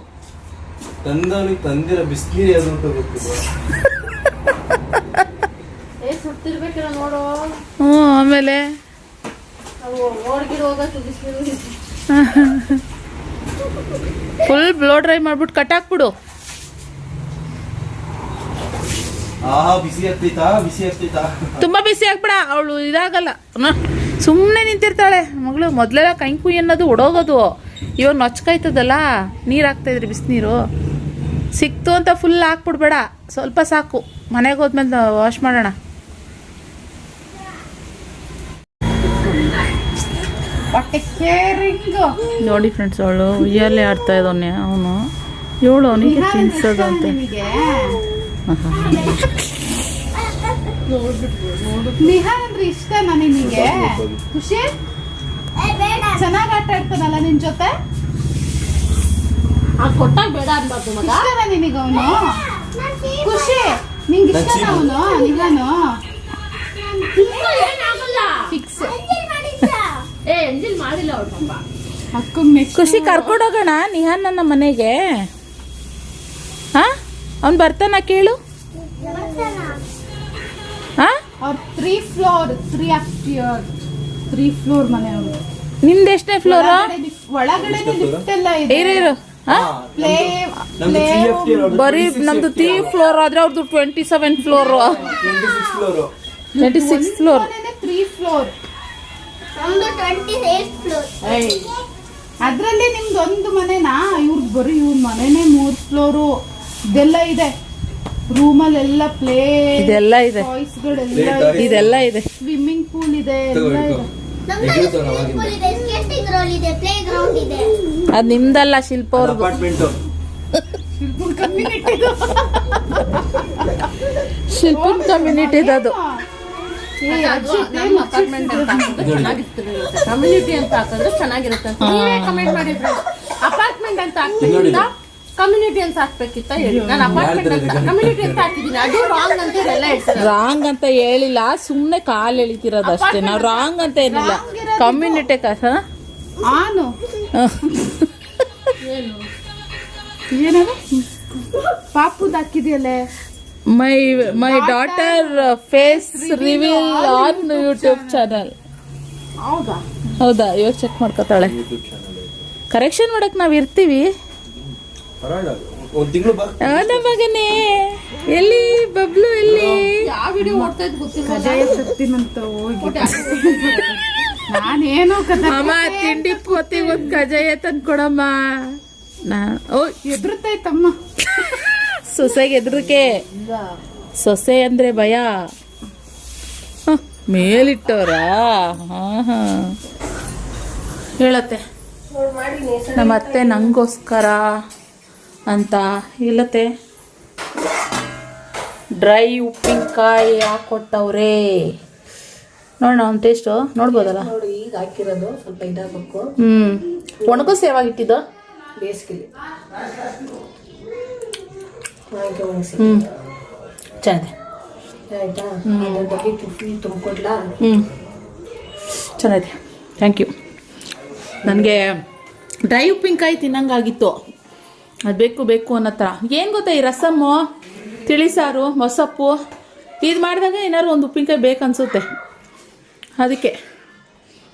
ತಂದಿರೋ ಬಿಸಿನೀರು ಯಾವುದು ಅಂತ ಗೊತ್ತಿಲ್ಲ. ನೋಡು. ಹ್ಞೂ, ಆಮೇಲೆ ಫುಲ್ ಬ್ಲೋ ಡ್ರೈ ಮಾಡ್ಬಿಟ್ಟು ಕಟ್ಟಾಕ್ಬಿಡು. ಬಿಸಿ ಆಗ್ತೈತಾ? ತುಂಬ ಬಿಸಿ ಹಾಕ್ಬಿಡ, ಅವಳು ಇದಾಗಲ್ಲ. ಸುಮ್ಮನೆ ನಿಂತಿರ್ತಾಳೆ ಮಗಳು. ಮೊದಲೆಲ್ಲ ಕೈಕುಯ್ ಅನ್ನೋದು ಒಡೋಗೋದು. ಇವಾಗ ನೊಚ್ಕಾಯ್ತದಲ್ಲ, ನೀರು ಹಾಕ್ತಾಯಿದ್ರಿ ಬಿಸಿನೀರು. ಸಿಕ್ತು ಅಂತ ಫುಲ್ ಹಾಕ್ಬಿಡ್ಬೇಡ, ಸ್ವಲ್ಪ ಸಾಕು. ಮನೆಗೆ ಹೋದ್ಮೇಲೆ ವಾಶ್ ಮಾಡೋಣ. ನೋಡಿ ಫ್ರೆಂಡ್ಸ್, ಅವಳು ಉಯ್ಯಲ್ಲೇ ಆಡ್ತಾ ಇದ್ದಾನೆ ಅವನು. ಇವಳು ಅವನಿಗೆ ತಿನ್ಸೋದಂತೆ. ನಿಹಾನ್ ಅಂದ್ರೆ ಇಷ್ಟನಾ ನಿನಗೆ? ಖುಷಿ ಚೆನ್ನಾಗಿ ಆಟ ಆಡ್ತಾನಲ್ಲ ನಿನ್ ಜೊತೆ. ಕೊಟ್ಟಾಗ ಬೇಡ ಅನ್ಬಾರ್ದು ಮಗ. ಇಷ್ಟನಾ ನಿನಗೆ ಅವನು? ಖುಷಿ ನಿಂಗೆ ಇಷ್ಟ ಅವನು ನಿಗಾನು ಏನಾಗಲ್ಲ ಫಿಕ್ಸ್ ಏ ಎಂಜಿಲ್ ಮಾಡಿಲ್ಲ ಅವ್ರ ಪಾಪ ಅಕ್ಕಂಗ್ ನೆಕ್ಸ್ಟ್ ಖುಷಿ ಕರ್ಕೊಂಡೋಗೋಣ ನಿಹಾನ್ ನನ್ನ ಮನೆಗೆ. ಹಾ ಅವ್ನು ಬರ್ತಾನ ಕೇಳು. ಹಾ ಅವ್ರ 3 ಫ್ಲೋರ್ 3 ಫ್ಲೋರ್ ಮನೆ ಅವ್ರು. ನಿಮ್ದು ಎಷ್ಟನೇ ಫ್ಲೋರು? ಒಳಗಡೆ ಲಿಫ್ಟ್ ಎಲ್ಲ ಇದೆ. ಇರು ಹಾ ಪ್ಲೇ ನಮ್ದು 3FT ರೋಡ್. ಬರೀ ನಮ್ದು 3 ಫ್ಲೋರ್ ಆದ್ರೆ ಅವ್ರದ್ದು 27 ಫ್ಲೋರ್ 26 ಫ್ಲೋರು. 26 ಫ್ಲೋರ್. 3 ಫ್ಲೋರ್. ನಮ್ದು 28 ಫ್ಲೋರ್. ಅದ್ರಲ್ಲಿ ನಿಮ್ದು ಒಂದು ಮನೆನಾ? ಇವ್ರದ್ದು ಬರೀ ಇವ್ರ ಮನೆನೇ 3 ಫ್ಲೋರು. ಇದೆಲ್ಲ ಇದೆ ರೂಮಲ್ಲೆಲ್ಲ ಪ್ಲೇ ಇದೆಲ್ಲ ಇದೆ, ಇದೆಲ್ಲ ಇದೆ. ಸ್ವಿಮ್ಮಿಂಗ್ ಪೂಲ್ ಇದೆ, ಎಲ್ಲ ಇದೆ. ನಮ್ದು ಸ್ವಿಮ್ಮಿಂಗ್ ಪೂಲ್ ಇದೆ, ಸ್ಕೇಟಿಂಗ್ ರೋಲ್ ಇದೆ, ಪ್ಲೇ ಗ್ರೌಂಡ್ ಇದೆ. ಅದ್ ನಿಮ್ದಲ್ಲ ಶಿಲ್ಪ ಅವ್ರದ್ದು. ಅಪಾರ್ಟ್ಮೆಂಟು. ಶಿಲ್ಪನ್ ಕಮ್ಯುನಿಟಿದು ಅದು. ನಮ್ಮ ಅಪಾರ್ಟ್ಮೆಂಟ್ ಅಂತ ಹಾಕಿದ್ರೆ ಚೆನ್ನಾಗಿರ್ತದೆ. ಕಮ್ಯುನಿಟಿ ಅಂತ ಹಾಕಿದ್ರೆ ಚೆನ್ನಾಗಿರುತ್ತೆ. ನೀವೇ ಕಮೆಂಟ್ ಮಾಡಿದ್ರು ಅಪಾರ್ಟ್ಮೆಂಟ್ ಅಂತ ಹಾಕ್ಬೇಕಿತ್ತ ಕಮ್ಯುನಿಟಿ ಅಂತ ಹಾಕ್ಬೇಕಿತ್ತ ಹೇಳಿ. ನಾನು ಅಪಾರ್ಟ್ಮೆಂಟ್ ಅಂತ ಕಮ್ಯುನಿಟಿ ಅಂತ ಹಾಕಿದ್ದೀನಿ. ಅದು ರಾಂಗ್ ಅಂತ ಎಲ್ಲ ಹೇಳ್ತಾರೆ. ರಾಂಗ್ ಅಂತ ಹೇಳಿಲ್ಲ, ಸುಮ್ನೆ ಕಾಲ್ ಎಳಿತಿರೋದು ಅಷ್ಟೇ. ನಾವು ರಾಂಗ್ ಅಂತ ಏನಿಲ್ಲ. ಕಮ್ಯುನಿಟಿ ಕಾಸ ಆನು ಏನದು ಪಾಪುದ್ ಹಾಕಿದೆಯಲ್ಲೇ. My daughter face reveal on YouTube channel. ಹೌದಾ? ಹೌದಾ? ಇವಾಗ ಚೆಕ್ ಮಾಡ್ಕೊತಾಳೆ. ಕರೆಕ್ಷನ್ ಮಾಡಕ್ ನಾವ್ ಇರ್ತೀವಿ. ಪರವಾಗಿಲ್ಲ, ಒಂದ್ ತಿಂಗಳು ಬಾ. ನಮ್ಮ ಮಗನೇ ಎಲ್ಲಿ ಬಬ್ಲು ಎಲ್ಲಿ? ಯಾವ ವಿಡಿಯೋ ಓಡ್ತಾ ಇದ್ ಗೊತ್ತಿಲ್ಲ. ಕಜಾಯ ಸತ್ತಿನಂತ ಹೋಗಿ ನಾನೇನೋ ಅಮ್ಮ ತಿಂಡಿ ಪೋತಿ ಒಂದ್ ಕಜಾಯ ತಂದ್ಕೊಡಮ್ಮ. ಎದುರುತ್ತೈತಮ್ಮ. ಸೊಸೆಗೆ ಎದ್ರಕೆ. ಸೊಸೆ ಅಂದ್ರೆ ಭಯ. ಮೇಲಿಟ್ಟವ್ರ? ಹಾ ಹೇಳತ್ತೆ ನಮ್ಮ ಅತ್ತೆ ನಂಗೋಸ್ಕರ ಅಂತ ಹೇಳತ್ತೆ ಡ್ರೈ ಉಪ್ಪಿನಕಾಯಿ ಹಾಕೊಟ್ಟವ್ರೆ. ನೋಡೋಣ ಒಂದು ಟೇಸ್ಟು ನೋಡ್ಬೋದಲ್ಲ. ನೋಡಿ ಈಗ ಹಾಕಿರೋದು ಸ್ವಲ್ಪ ಇದಾಗಬೇಕು. ಒಣಗೋಸಿ ಯಾವಾಗ ಇಟ್ಟಿದ್ದು? ಬೇಸಿಗೆಲಿ ಚೆನ್ನಾಗಿದೆ. ಆಯ್ತಾ? ತುಂಬಿಕೊಡ್ಲಾ? ಚೆನ್ನಾಗಿದೆ, ಥ್ಯಾಂಕ್ ಯು. ನನಗೆ ಡ್ರೈ ಉಪ್ಪಿನಕಾಯಿ ತಿನ್ನಂಗಾಗಿತ್ತು. ಅದು ಬೇಕು ಅನ್ನೋ ಥರ. ಏನು ಗೊತ್ತಾ, ಈ ರಸಮ್ಮು, ತಿಳಿಸಾರು, ಮೊಸಪ್ಪು ಇದು ಮಾಡಿದಾಗ ಏನಾದ್ರು ಒಂದು ಉಪ್ಪಿನಕಾಯಿ ಬೇಕನ್ಸುತ್ತೆ. ಅದಕ್ಕೆ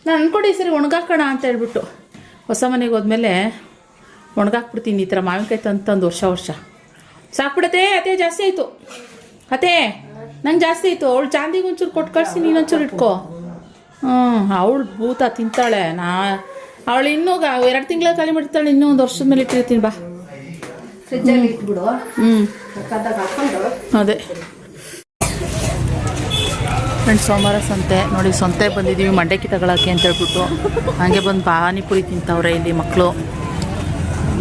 ನಾನು ಅಂದ್ಕೊಂಡು ಈ ಸರಿ ಒಣಗಾಕೋಣ ಅಂತ ಹೇಳ್ಬಿಟ್ಟು ಹೊಸ ಮನೆಗೆ ಹೋದ್ಮೇಲೆ ಒಣಗಾಕ್ಬಿಡ್ತೀನಿ. ಈ ಥರ ಮಾವಿನಕಾಯಿ ತಂದು ವರ್ಷ ಸಾಕ್ಬಿಡತ್ತೆ. ಅದೇ ಜಾಸ್ತಿ ಆಯಿತು. ಅದೇ ನಂಗೆ ಜಾಸ್ತಿ ಆಯಿತು. ಅವಳು ಚಾಂದಿಗೆ ಒಂಚೂರು ಕೊಟ್ಟು ಕಳಿಸಿ, ನೀನೊಂಚೂರು ಇಟ್ಕೋ. ಅವಳು ಭೂತ ತಿಂತಾಳೆ. ಅವಳು ಇನ್ನೂ 2 ತಿಂಗಳ ಖಾಲಿ ಮಾಡ್ತಾಳೆ. ಇನ್ನೂ 1 ವರ್ಷದ ಮೇಲೆ ಇಟ್ಟಿರ್ತೀನಿ ಬಾ. ಫ್ರಿಜ್ಜಲ್ಲಿ ಇಟ್ಬಿಡು. ಹಾಕೊಂಡು ಅದೇ ಫ್ರೆಂಡ್ಸ್, ಸೋಮವಾರ ಸಂತೆ ನೋಡಿ. ಸಂತೆಗೆ ಬಂದಿದ್ದೀವಿ ಮಂಡಕ್ಕಿ ತಗೊಳಕ್ಕೆ ಅಂತ ಹೇಳ್ಬಿಟ್ಟು. ಹಾಗೆ ಬಂದು ಪಾನಿಪುರಿ ತಿಂತವ್ರೆ ಇಲ್ಲಿ ಮಕ್ಕಳು.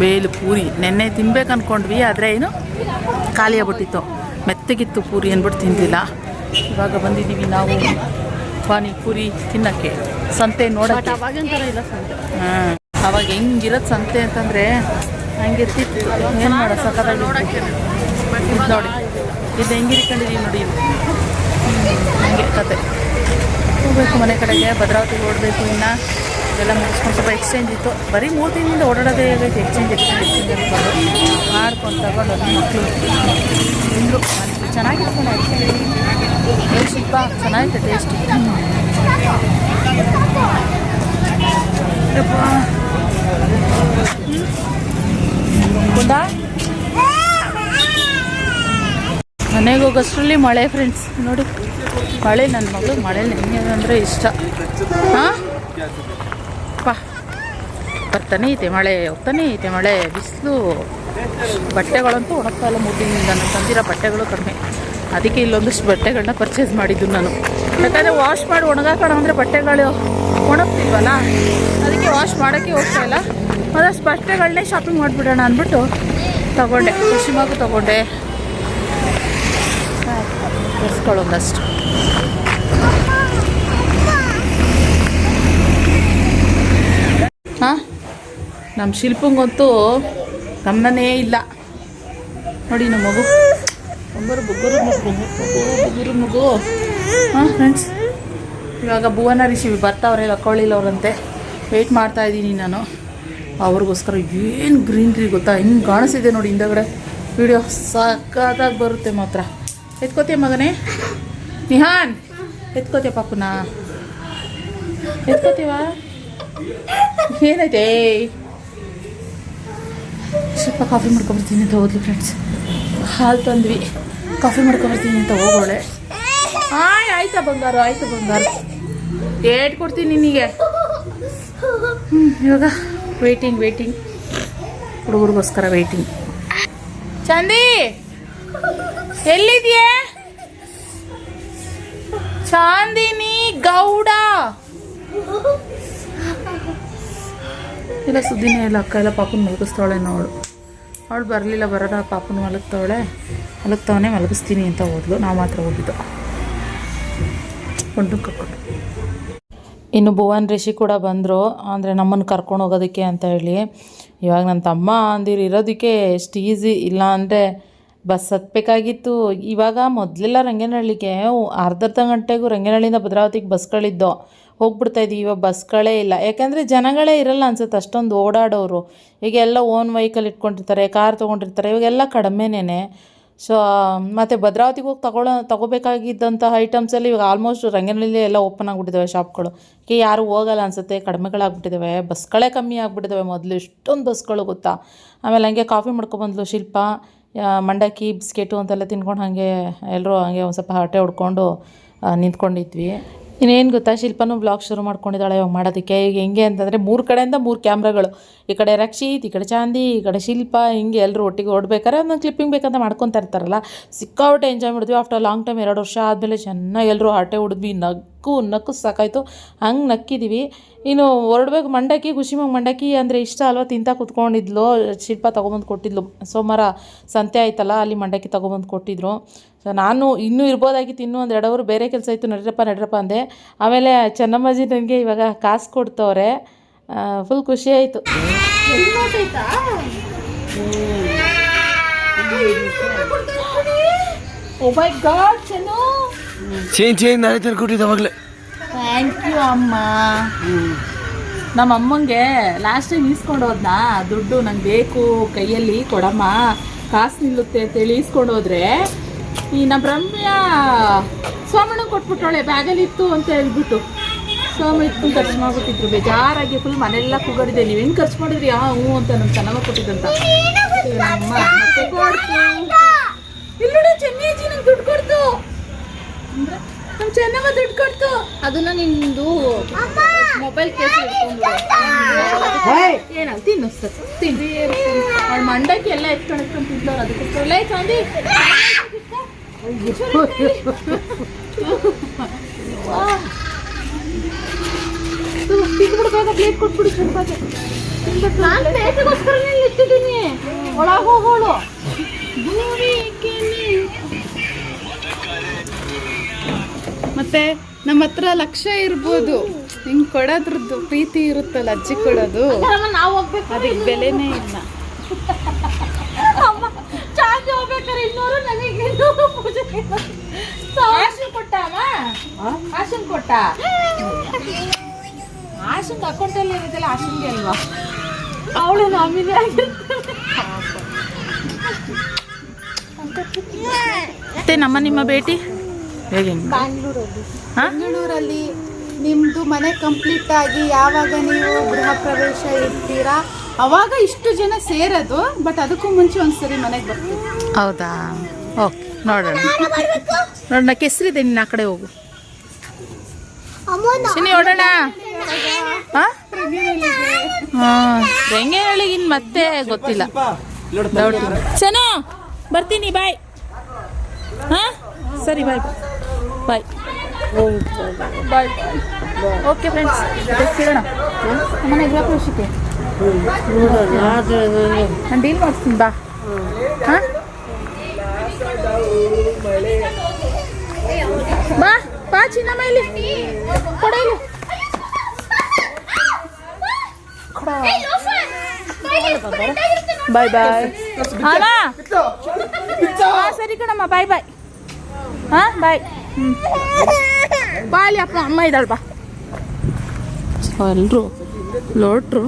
ಬೇಲು ಪೂರಿ ನೆನ್ನೆ ತಿನ್ಬೇಕು ಅಂದ್ಕೊಂಡ್ವಿ, ಆದರೆ ಏನು ಖಾಲಿ ಆಗ್ಬಿಟ್ಟಿತ್ತು. ಮೆತ್ತಗಿತ್ತು ಪೂರಿ ಅಂದ್ಬಿಟ್ಟು ತಿಂದಿಲ್ಲ. ಇವಾಗ ಬಂದಿದ್ದೀವಿ ನಾವು ಪಾನಿಪುರಿ ತಿನ್ನೋಕ್ಕೆ. ಸಂತೆ ನೋಡೋಕ್ಕೆ ಅವಾಗಿನ ಥರ ಇಲ್ಲ ಸಂತೆ. ಅವಾಗ ಹೆಂಗಿರೋದು ಸಂತೆ ಅಂತಂದರೆ ಹಂಗಿರ್ತಿತ್ತು. ಏನು ಮಾಡೋ ಸಕ್ಕತ್ತಾಗಿ ನೋಡೋಕ್ಕೆ ನೋಡಿ. ಇದು ಹೆಂಗಿರ್ಕೊಂಡಿದ್ದೀವಿ ನೋಡಿ. ಹಂಗೆ ಕತೆ. ಹೋಗ್ಬೇಕು ಮನೆ ಕಡೆಗೆ. ಭದ್ರಾವತಿಗೆ ಓಡಬೇಕು. ಇನ್ನು ಎಲ್ಲ ಮುಗಿಸ್ಕೊಂಡು ಸ್ವಲ್ಪ ಎಕ್ಸ್ಚೇಂಜ್ ಇತ್ತು. ಬರೀ 3 ದಿನದಿಂದ ಓಡಾಡೋದೇ ಆಗೈತೆ. ಎಕ್ಸ್ಚೇಂಜ್ ಅಂದ್ಕೊಂಡು ಮಾಡ್ಕೊಂಡು ತಗೊಂಡು ಮಕ್ಕಳು ತಿಂದರು. ಚೆನ್ನಾಗಿತ್ತು. ಶಿಲ್ಪ ಚೆನ್ನಾಗಿತ್ತು ಟೇಸ್ಟ್. ಕುಂದಾ ಮನೆಗೆ ಹೋಗೋಷ್ಟರಲ್ಲಿ ಮಳೆ ಫ್ರೆಂಡ್ಸ್ ನೋಡಿ. ಮಳೆ ನನ್ನ ಮಗಳು ಮಳೆ ನೆನೆ ಅಂದರೆ ಇಷ್ಟ. ಹಾಂ ಪಾ ಬರ್ತಾನೆ ಐತೆ ಮಳೆ, ಹೋಗ್ತಾನೆ ಐತೆ ಮಳೆ. ಬಿಸಿಲು. ಬಟ್ಟೆಗಳಂತೂ ಒಣಗ್ತಾ ಇಲ್ಲ 3 ದಿನದಿಂದ. ನಾನು ತಂದಿರೋ ಬಟ್ಟೆಗಳು ಕಡಿಮೆ. ಅದಕ್ಕೆ ಇಲ್ಲೊಂದಷ್ಟು ಬಟ್ಟೆಗಳನ್ನ ಪರ್ಚೇಸ್ ಮಾಡಿದ್ದು ನಾನು. ಯಾಕಂದರೆ ವಾಶ್ ಮಾಡಿ ಒಣಗಾಕೋಣ ಅಂದರೆ ಬಟ್ಟೆಗಳು ಒಣಗ್ತಿಲ್ವಲ್ಲ, ಅದಕ್ಕೆ ವಾಶ್ ಮಾಡೋಕ್ಕೆ ಹೋಗ್ತಾ ಇಲ್ಲ. ಅದಷ್ಟು ಬಟ್ಟೆಗಳನ್ನೇ ಶಾಪಿಂಗ್ ಮಾಡಿಬಿಡೋಣ ಅಂದ್ಬಿಟ್ಟು ತೊಗೊಂಡೆ. ಖುಷಿಮಾಗೂ ತೊಗೊಂಡೆ ಡ್ರೆಸ್ಗಳೊಂದಷ್ಟು. ಹಾಂ, ನಮ್ಮ ಶಿಲ್ಪಂಗಂತೂ ಗಮನನೇ ಇಲ್ಲ ನೋಡಿ. ನಮ್ಮ ಮಗು ಬುಗುರು ಮಗು. ಹಾಂ ಫ್ರೆಂಡ್ಸ್, ಇವಾಗ ಭುವನ ರಿಷಿ ಬರ್ತಾವ್ರೆ, ಲಕ್ಕೊಳ್ಳಿಲ್ಲವ್ರಂತೆ. ವೆಯ್ಟ್ ಮಾಡ್ತಾ ಇದ್ದೀನಿ ನಾನು ಅವ್ರಿಗೋಸ್ಕರ. ಏನು ಗ್ರೀನ್ರಿ ಗೊತ್ತಾ, ಹಿಂಗೆ ಕಾಣಿಸಿದೆ ನೋಡಿ ಹಿಂದಗಡೆ. ವಿಡಿಯೋ ಸಕ್ಕತ್ತಾಗಿ ಬರುತ್ತೆ ಮಾತ್ರ. ಎತ್ಕೋತೀಯ ಮಗನೇ ನಿಹಾನ್, ಎತ್ಕೋತೀಯ ಪಾಪುನ, ಎತ್ಕೋತೀವ? ಏನೈತೆ? ಸ್ವಲ್ಪ ಕಾಫಿ ಮಾಡ್ಕೊಬರ್ತೀನಿ ಅಂತ ಹೋದ್ಲು ಫ್ರೆಂಡ್ಸ್. ಹಾಲು ತಂದ್ವಿ, ಕಾಫಿ ಮಾಡ್ಕೊಬರ್ತೀನಿ ಅಂತ ಹೋಗೋಳೆ. ಆಯ್ತಾ ಬಂಗಾರು, ಆಯ್ತು ಬಂಗಾರು, ಏಟ್ ಕೊಡ್ತೀನಿ ನಿನಗೆ. ಇವಾಗ ವೆಯ್ಟಿಂಗ್ ಹುಡುಗರಿಗೋಸ್ಕರ ವೆಯ್ಟಿಂಗ್. ಚಂದಿ ಎಲ್ಲಿದ್ಯಾ? ಚಾಂದಿನಿ ಗೌಡ ಇಲ್ಲ, ಸುದ್ದಿನೇ ಇಲ್ಲ. ಅಕ್ಕ ಎಲ್ಲ ಪಾಪನ ಮಲಗಿಸ್ತಾವಳೆ ಅವಳು ಬರೋದ ಪಾಪನ ಮಲಗ್ತಾವನೆ ಮಲಗಿಸ್ತೀನಿ ಅಂತ ಹೋದ್ಲು. ನಾವು ಮಾತ್ರ ಹೋಗಿದ್ದು ಕೊಂಡು ಕರ್ಕೊಂಡು. ಇನ್ನು ಭುವನ್ ರಿಷಿ ಕೂಡ ಬಂದರು, ಅಂದರೆ ನಮ್ಮನ್ನು ಕರ್ಕೊಂಡು ಹೋಗೋದಕ್ಕೆ ಅಂತ ಹೇಳಿ. ಇವಾಗ ನನ್ನ ತಮ್ಮ ಅಂದಿರು ಇರೋದಕ್ಕೆ ಎಷ್ಟು ಈಸಿ, ಇಲ್ಲ ಅಂದರೆ ಬಸ್ ಹತ್ತಬೇಕಾಗಿತ್ತು. ಇವಾಗ ಮೊದಲೆಲ್ಲ ರಂಗನಹಳ್ಳಿಗೆ ಅರ್ಧ ಗಂಟೆಗೂ ರಂಗನಹಳ್ಳಿಯಿಂದ ಭದ್ರಾವತಿಗೆ ಬಸ್ಗಳಿದ್ದೋ ಹೋಗ್ಬಿಡ್ತಾಯಿದ್ವಿ. ಇವಾಗ ಬಸ್ಗಳೇ ಇಲ್ಲ, ಯಾಕೆಂದರೆ ಜನಗಳೇ ಇರಲ್ಲ ಅನ್ಸುತ್ತೆ ಅಷ್ಟೊಂದು ಓಡಾಡೋರು. ಈಗ ಎಲ್ಲ ಓನ್ ವೆಹಿಕಲ್ ಇಟ್ಕೊಂಡಿರ್ತಾರೆ, ಕಾರ್ ತೊಗೊಂಡಿರ್ತಾರೆ, ಇವಾಗೆಲ್ಲ ಕಡಿಮೆನೇ. ಸೊ ಮತ್ತು ಭದ್ರಾವತಿಗೆ ಹೋಗಿ ತೊಗೋಬೇಕಾಗಿದ್ದಂಥ ಐಟಮ್ಸಲ್ಲಿ ಇವಾಗ ಆಲ್ಮೋಸ್ಟ್ ರಂಗನಹಳ್ಳಿ ಎಲ್ಲ ಓಪನ್ ಆಗಿಬಿಟ್ಟಿದ್ದಾವೆ ಶಾಪ್ಗಳು. ಯಾರು ಹೋಗಲ್ಲ ಅನಿಸುತ್ತೆ, ಕಡಿಮೆಗಳಾಗ್ಬಿಟ್ಟಿದ್ದಾವೆ, ಬಸ್ಗಳೇ ಕಮ್ಮಿ ಆಗಿಬಿಟ್ಟಿದ್ದಾವೆ. ಮೊದಲು ಇಷ್ಟೊಂದು ಬಸ್ಗಳು ಗೊತ್ತಾ. ಆಮೇಲೆ ಹಂಗೆ ಕಾಫಿ ಮಾಡ್ಕೊಬಂದ್ಲು ಶಿಲ್ಪ, ಮಂಡಕ್ಕಿ ಬಿಸ್ಕೆಟು ಅಂತೆಲ್ಲ ತಿನ್ಕೊಂಡು ಹಾಗೆ ಎಲ್ಲರೂ ಹಾಗೆ ಒಂದು ಸ್ವಲ್ಪ ಹರಟೆ ಹೊಡ್ಕೊಂಡು ನಿಂತ್ಕೊಂಡಿದ್ವಿ. ಇನ್ನೇನು ಗೊತ್ತಾ, ಶಿಲ್ಪನೂ ಬ್ಲಾಗ್ ಶುರು ಮಾಡ್ಕೊಂಡಿದ್ದಾಳೆ ಇವಾಗ ಮಾಡೋದಕ್ಕೆ. ಈಗ ಹೆಂಗೆ ಅಂತಂದರೆ 3 ಕಡೆಯಿಂದ 3 ಕ್ಯಾಮ್ರಾಗಳು, ಈ ಕಡೆ ರಕ್ಷಿತ್, ಈ ಕಡೆ ಚಾಂದಿ, ಈ ಕಡೆ ಶಿಲ್ಪ, ಹಿಂಗೆ ಎಲ್ಲರೂ ಒಟ್ಟಿಗೆ ಓಡಬೇಕಾದ್ರೆ ಒಂದೊಂದು ಕ್ಲಿಪ್ಪಿಂಗ್ ಬೇಕಂತ ಮಾಡ್ಕೊತಾ ಇರ್ತಾರಲ್ಲ. ಸಿಕ್ಕಾಬಿಟ್ಟೆ ಎಂಜಾಯ್ ಮಾಡಿದ್ವಿ. ಆಫ್ಟರ್ ಲಾಂಗ್ ಟೈಮ್ 2 ವರ್ಷ ಆದಮೇಲೆ ಚೆನ್ನಾಗಿ ಎಲ್ಲರೂ ಹರಟೆ ಹೊಡೆದ್ವಿ. ನಕ್ಕು ಸಾಕಾಯಿತು, ಹಂಗೆ ನಕ್ಕಿದ್ದೀವಿ. ಇನ್ನು ಹೊರಡ್ಬೇಕು. ಮಂಡಕ್ಕಿ ಖುಷಿಮಾಗ ಮಂಡಕ್ಕಿ ಅಂದರೆ ಇಷ್ಟ ಅಲ್ವಾ, ತಿಂತಾ ಕೂತ್ಕೊಂಡಿದ್ಲು. ಶಿಲ್ಪ ತೊಗೊಬಂದು ಕೊಟ್ಟಿದ್ಲು. ಸೋಮವಾರ ಸಂತೆ ಆಯ್ತಲ್ಲ, ಅಲ್ಲಿ ಮಂಡಕ್ಕಿ ತೊಗೊಬಂದು ಕೊಟ್ಟಿದ್ರು. ಸೊ ನಾನು ಇನ್ನೂ ಇರ್ಬೋದಾಗಿತ್ತು, ಇನ್ನೂ ಒಂದು 2 ಅವರು ಬೇರೆ ಕೆಲಸ ಇತ್ತು, ನಡ್ರಪ್ಪ ಅಂದೆ. ಆಮೇಲೆ ಚೆನ್ನಮ್ಮಾಜಿ ನನಗೆ ಇವಾಗ ಕಾಸು ಕೊಡ್ತವ್ರೆ. ಫುಲ್ ಖುಷಿ ಆಯಿತು. ಓ ಮೈ ಗಾಡ್, ಚೆನ್ನು ಚೇಂಜ್ ನಾನೇ ತಂದ್ಕೊಟ್ಟಿದ್ದೆ ಅವಾಗಲೇ. ಥ್ಯಾಂಕ್ ಯು ಅಮ್ಮ. ನಮ್ಮ ಅಮ್ಮಂಗೆ ಲಾಸ್ಟ್ ಟೈಮ್ ಈಸ್ಕೊಂಡು ಹೋದ್ನಾ ದುಡ್ಡು, ನಂಗೆ ಬೇಕು ಕೈಯಲ್ಲಿ ಕೊಡಮ್ಮ, ಕಾಸು ನಿಲ್ಲುತ್ತೆ ಅಂತೇಳಿ ಈಸ್ಕೊಂಡು ಹೋದ್ರೆ, ಈ ನಮ್ಮ ರಮ್ಯಾ ಸೋಮಣ್ಣ ಕೊಟ್ಬಿಟ್ಟವಳೆ, ಬ್ಯಾಗಲ್ಲಿ ಇತ್ತು ಅಂತ ಹೇಳ್ಬಿಟ್ಟು. ಸೋಮ ಇತ್ತು ಖರ್ಚು ಮಾಡ್ಬಿಟ್ಟಿದ್ರು. ಬೇಜಾರಾಗಿ ಫುಲ್ ಮನೆಯೆಲ್ಲ ಕೂಗಾಡಿದೆ, ನೀವೇನು ಖರ್ಚು ಮಾಡಿದ್ರಿ? ಹ್ಞೂ ಅಂತ ನಮ್ಮ ಚೆನ್ನಾಗಿ ಕೊಟ್ಟಿದ್ದಂತ. ನಮ್ಮ ಮತ್ತೆ ಕೊಡ್ತು ಇಲ್ಲೋಡು, ಚೆನ್ನೈಜಿ ನಂಗೆ ದುಡ್ಡು ಕೊಡ್ತು, ನಮ್ಮ ಚೆನ್ನಮ್ಮ ದುಡ್ಡು ಕೊಡ್ತು. ಅದನ್ನ ನಿಂದು ಮೊಬೈಲ್ ಕೇಸ್ ಏನ ತಿನ್ನು ತಿಂದು ಅವಳು ಮಂಡಕ್ಕಿ ಎಲ್ಲ ಎತ್ಕೊಂಡು ತಿಂದವ್ರು. ಅದಕ್ಕೆ ಒಳ್ಳೆ ಚಾಂದಿ ತಿಂದ್ಬಿಡ್ಬೇಕು. ಪ್ಲೇಟ್ ಕೊಟ್ಬಿಡು ಸ್ವಲ್ಪಕ್ಕೆ. ನಾನು ಪ್ಲೇಟಿಗೋಸ್ಕರ ಇಟ್ಟಿದ್ದೀನಿ, ಒಳಗೆ ಹೋಗೋಳು. ಮತ್ತೆ ನಮ್ಮ ಹತ್ರ ಲಕ್ಷ ಇರ್ಬೋದು, ಹಿಂಗೆ ಕೊಡೋದ್ರದ್ದು ಪ್ರೀತಿ ಇರುತ್ತಲ್ಲ, ಅಜ್ಜಿ ಕೊಡೋದು, ನಾವು ಹೋಗ್ಬೇಕು, ಅದಕ್ಕೆ ಬೆಲೆನೇ ಇಲ್ಲ. ಚಾರ್ಜ್ ಹೋಗ್ಬೇಕಾರೆ 200, ನನಗೆ 200 ಪೂಜೆ. ಆಶನ್ ಕೊಟ್ಟ ಆಶನ್ ಕೊಟ್ಟ ಆಶನ್ ಅಕೌಂಟಲ್ಲಿ ಇರೋದಿಲ್ಲ, ಆಶನ್ಗೆ ಅಲ್ವಾ? ಅವಳು ನಾಮಿನಿ ಆಗಿರ್ತಾಳೆ. ಮತ್ತೆ ನಿಮ್ಮ ಭೇಟಿ ಹೇಗೆ? ಬೆಂಗಳೂರಲ್ಲಿ ನಿಮ್ಮದು ಮನೆ ಕಂಪ್ಲೀಟ್ ಆಗಿ ಯಾವಾಗ ನೀವು ಗೃಹ ಪ್ರವೇಶ ಇರ್ತೀರಾ ಅವಾಗ ಇಷ್ಟು ಜನ ಸೇರೋದು. ಬಟ್ ಅದಕ್ಕೂ ಮುಂಚೆ ಒಂದ್ಸರಿ ಮನೆಗೆ ಬರ್ತೀವಿ. ಹೌದಾ? ಓಕೆ, ನೋಡೋಣ. ನೋಡೋಣ, ಕೆಸರಿದೆ, ನಿನ್ನ ಆ ಕಡೆ ಹೋಗು. ಚಿನ್ನಿ ಹೊಡೋಣ. ಹಾಂ, ರಂಗನಹಳ್ಳಿಗೆ ಇನ್ನು ಮತ್ತೆ ಗೊತ್ತಿಲ್ಲ. ಚೆನ್ನ ಬರ್ತೀನಿ, ಬಾಯ್. ಹಾಂ ಸರಿ, ಬಾಯ್ ಬಾಯ್ ಬಾಯ್. ಓಕೆ ಫ್ರೆಂಡ್ಸ್, ಸಿಗೋಣ ಮನೆ ಗೃಹ ಪ್ರವೇಶಕ್ಕೆ. ನಾನು ಡೀಲ್ ಮಾಡಿಸ್ತೀನಿ, ಬಾ. ಹಾಂ ಬಾ ಬಾ ಚಿನ್ನಮ್ಮ, ಇಲ್ಲಿ ಕೊಡ, ಇಲ್ಲಿ ಕೊಡ. ಬಾಯ್ ಬಾಯ್ ಸರಿ ಕಣಮ್ಮ ಬಾಯ್ ಬಾಯ್ ಹಾಂ ಬಾಯ್ ಬಾಯ್ ಅಪ್ಪ ಅಮ್ಮ ಇದ್ದಾಳೆ ಬಾ ಎಲ್ಲರೂ ಲೋಟ್ರು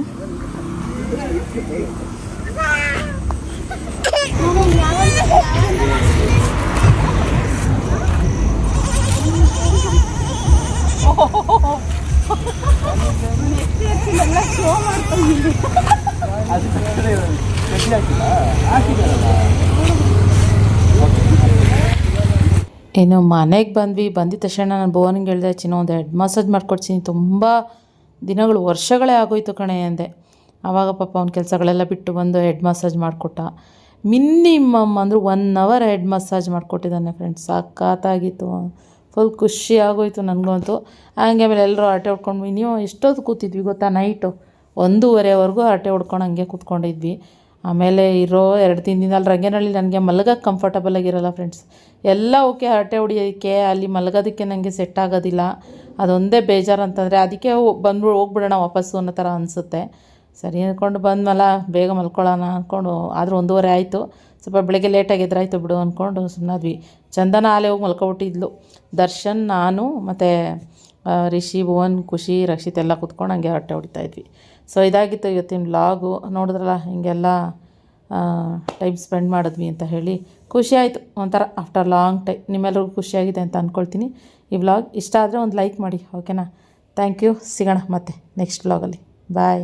ಇನ್ನು ಮನೆಗೆ ಬಂದಿದ್ದ ತಕ್ಷಣ ನಾನು ಭುವನಿಗೆ ಹೇಳಿದೆ ಚಿನ್ನ ಒಂದು ಹೆಡ್ ಮಸಾಜ್ ಮಾಡಿಕೊಡ್ತೀನಿ, ತುಂಬ ದಿನಗಳು ವರ್ಷಗಳೇ ಆಗೋಯ್ತು ಕಣೆ ಅಂದೆ. ಆವಾಗ ಪಾಪ ಅವ್ನ ಕೆಲಸಗಳೆಲ್ಲ ಬಿಟ್ಟು ಬಂದು ಹೆಡ್ ಮಸಾಜ್ ಮಾಡಿಕೊಟ್ಟ. ಮಿನಿಮಮ್ ಅಂದ್ರೆ 1 ಅವರ್ ಹೆಡ್ ಮಸಾಜ್ ಮಾಡಿಕೊಟ್ಟಿದ್ದಾನೆ ಫ್ರೆಂಡ್ಸ್. ಸಖತ್ತಾಗಿತ್ತು, ಫುಲ್ ಖುಷಿ ಆಗೋಯ್ತು ನನಗಂತೂ. ಹಂಗೆ ಆಮೇಲೆ ಎಲ್ಲರೂ ಹರಟೆ ಹೊಡ್ಕೊಂಡು ನೀವು ಎಷ್ಟೊತ್ತು ಕೂತಿದ್ವಿ ಗೊತ್ತಾ, ನೈಟು 1:30ವರೆಗೂ ಹರಟೆ ಹೊಡ್ಕೊಂಡು ಹಂಗೆ ಕೂತ್ಕೊಂಡಿದ್ವಿ. ಆಮೇಲೆ ಇರೋ 2 ದಿನದಿಂದ ಅಲ್ಲಿ ರಂಗೇನಹಳ್ಳಿ ನನಗೆ ಮಲಗೋಕ್ಕೆ ಕಂಫರ್ಟಬಲ್ ಆಗಿರಲ್ಲ ಫ್ರೆಂಡ್ಸ್. ಎಲ್ಲ ಓಕೆ, ಹರಟೆ ಹೊಡಿಯೋದಕ್ಕೆ ಅಲ್ಲಿ ಮಲಗೋದಕ್ಕೆ ನನಗೆ ಸೆಟ್ ಆಗೋದಿಲ್ಲ. ಅದೊಂದೇ ಬೇಜಾರು ಅಂತಂದರೆ ಅದಕ್ಕೆ ಹೋಗ್ಬಿಡೋಣ ವಾಪಸ್ಸು ಅನ್ನೋ ಥರ ಅನಿಸುತ್ತೆ. ಸರಿ ಅಂದ್ಕೊಂಡು ಬಂದ್ಮೇಲೆ ಬೇಗ ಮಲ್ಕೊಳ್ಳೋಣ ಅಂದ್ಕೊಂಡು, ಆದರೂ 1:30 ಆಯಿತು. ಸ್ವಲ್ಪ ಬೆಳಗ್ಗೆ ಲೇಟಾಗಿ ಎದ್ರಾಯ್ತು ಬಿಡು ಅಂದ್ಕೊಂಡು ಸುಮ್ಮನಾದ್ವಿ. ಚಂದನ ಆಲೆ ಹೋಗಿ ಮಲ್ಕೊಬಿಟ್ಟಿದ್ಲು. ದರ್ಶನ್, ನಾನು ಮತ್ತು ರಿಷಿ, ಭುವನ್, ಖುಷಿ, ರಕ್ಷಿತ್ ಎಲ್ಲ ಕೂತ್ಕೊಂಡು ಹಂಗೆ ಹರಟೆ ಹೊಡಿತಾಯಿದ್ವಿ. ಸೊ ಇದಾಗಿತ್ತು ಇವತ್ತಿನ ವ್ಲಾಗು. ನೋಡಿದ್ರಲ್ಲ ಹಿಂಗೆಲ್ಲ ಟೈಮ್ ಸ್ಪೆಂಡ್ ಮಾಡಿದ್ವಿ ಅಂತ ಹೇಳಿ ಖುಷಿ ಆಯಿತು ಒಂಥರ ಆಫ್ಟರ್ ಲಾಂಗ್ ಟೈಮ್. ನಿಮ್ಮೆಲ್ಲರಿಗೂ ಖುಷಿಯಾಗಿದೆ ಅಂತ ಅಂದ್ಕೊಳ್ತೀನಿ. ಈ ವ್ಲಾಗ್ ಇಷ್ಟ ಆದರೆ ಒಂದು ಲೈಕ್ ಮಾಡಿ, ಓಕೆನಾ? Thank you. ಸಿಗೋಣ ಮತ್ತೆ ನೆಕ್ಸ್ಟ್ ವ್ಲಾಗಲ್ಲಿ. ಬಾಯ್.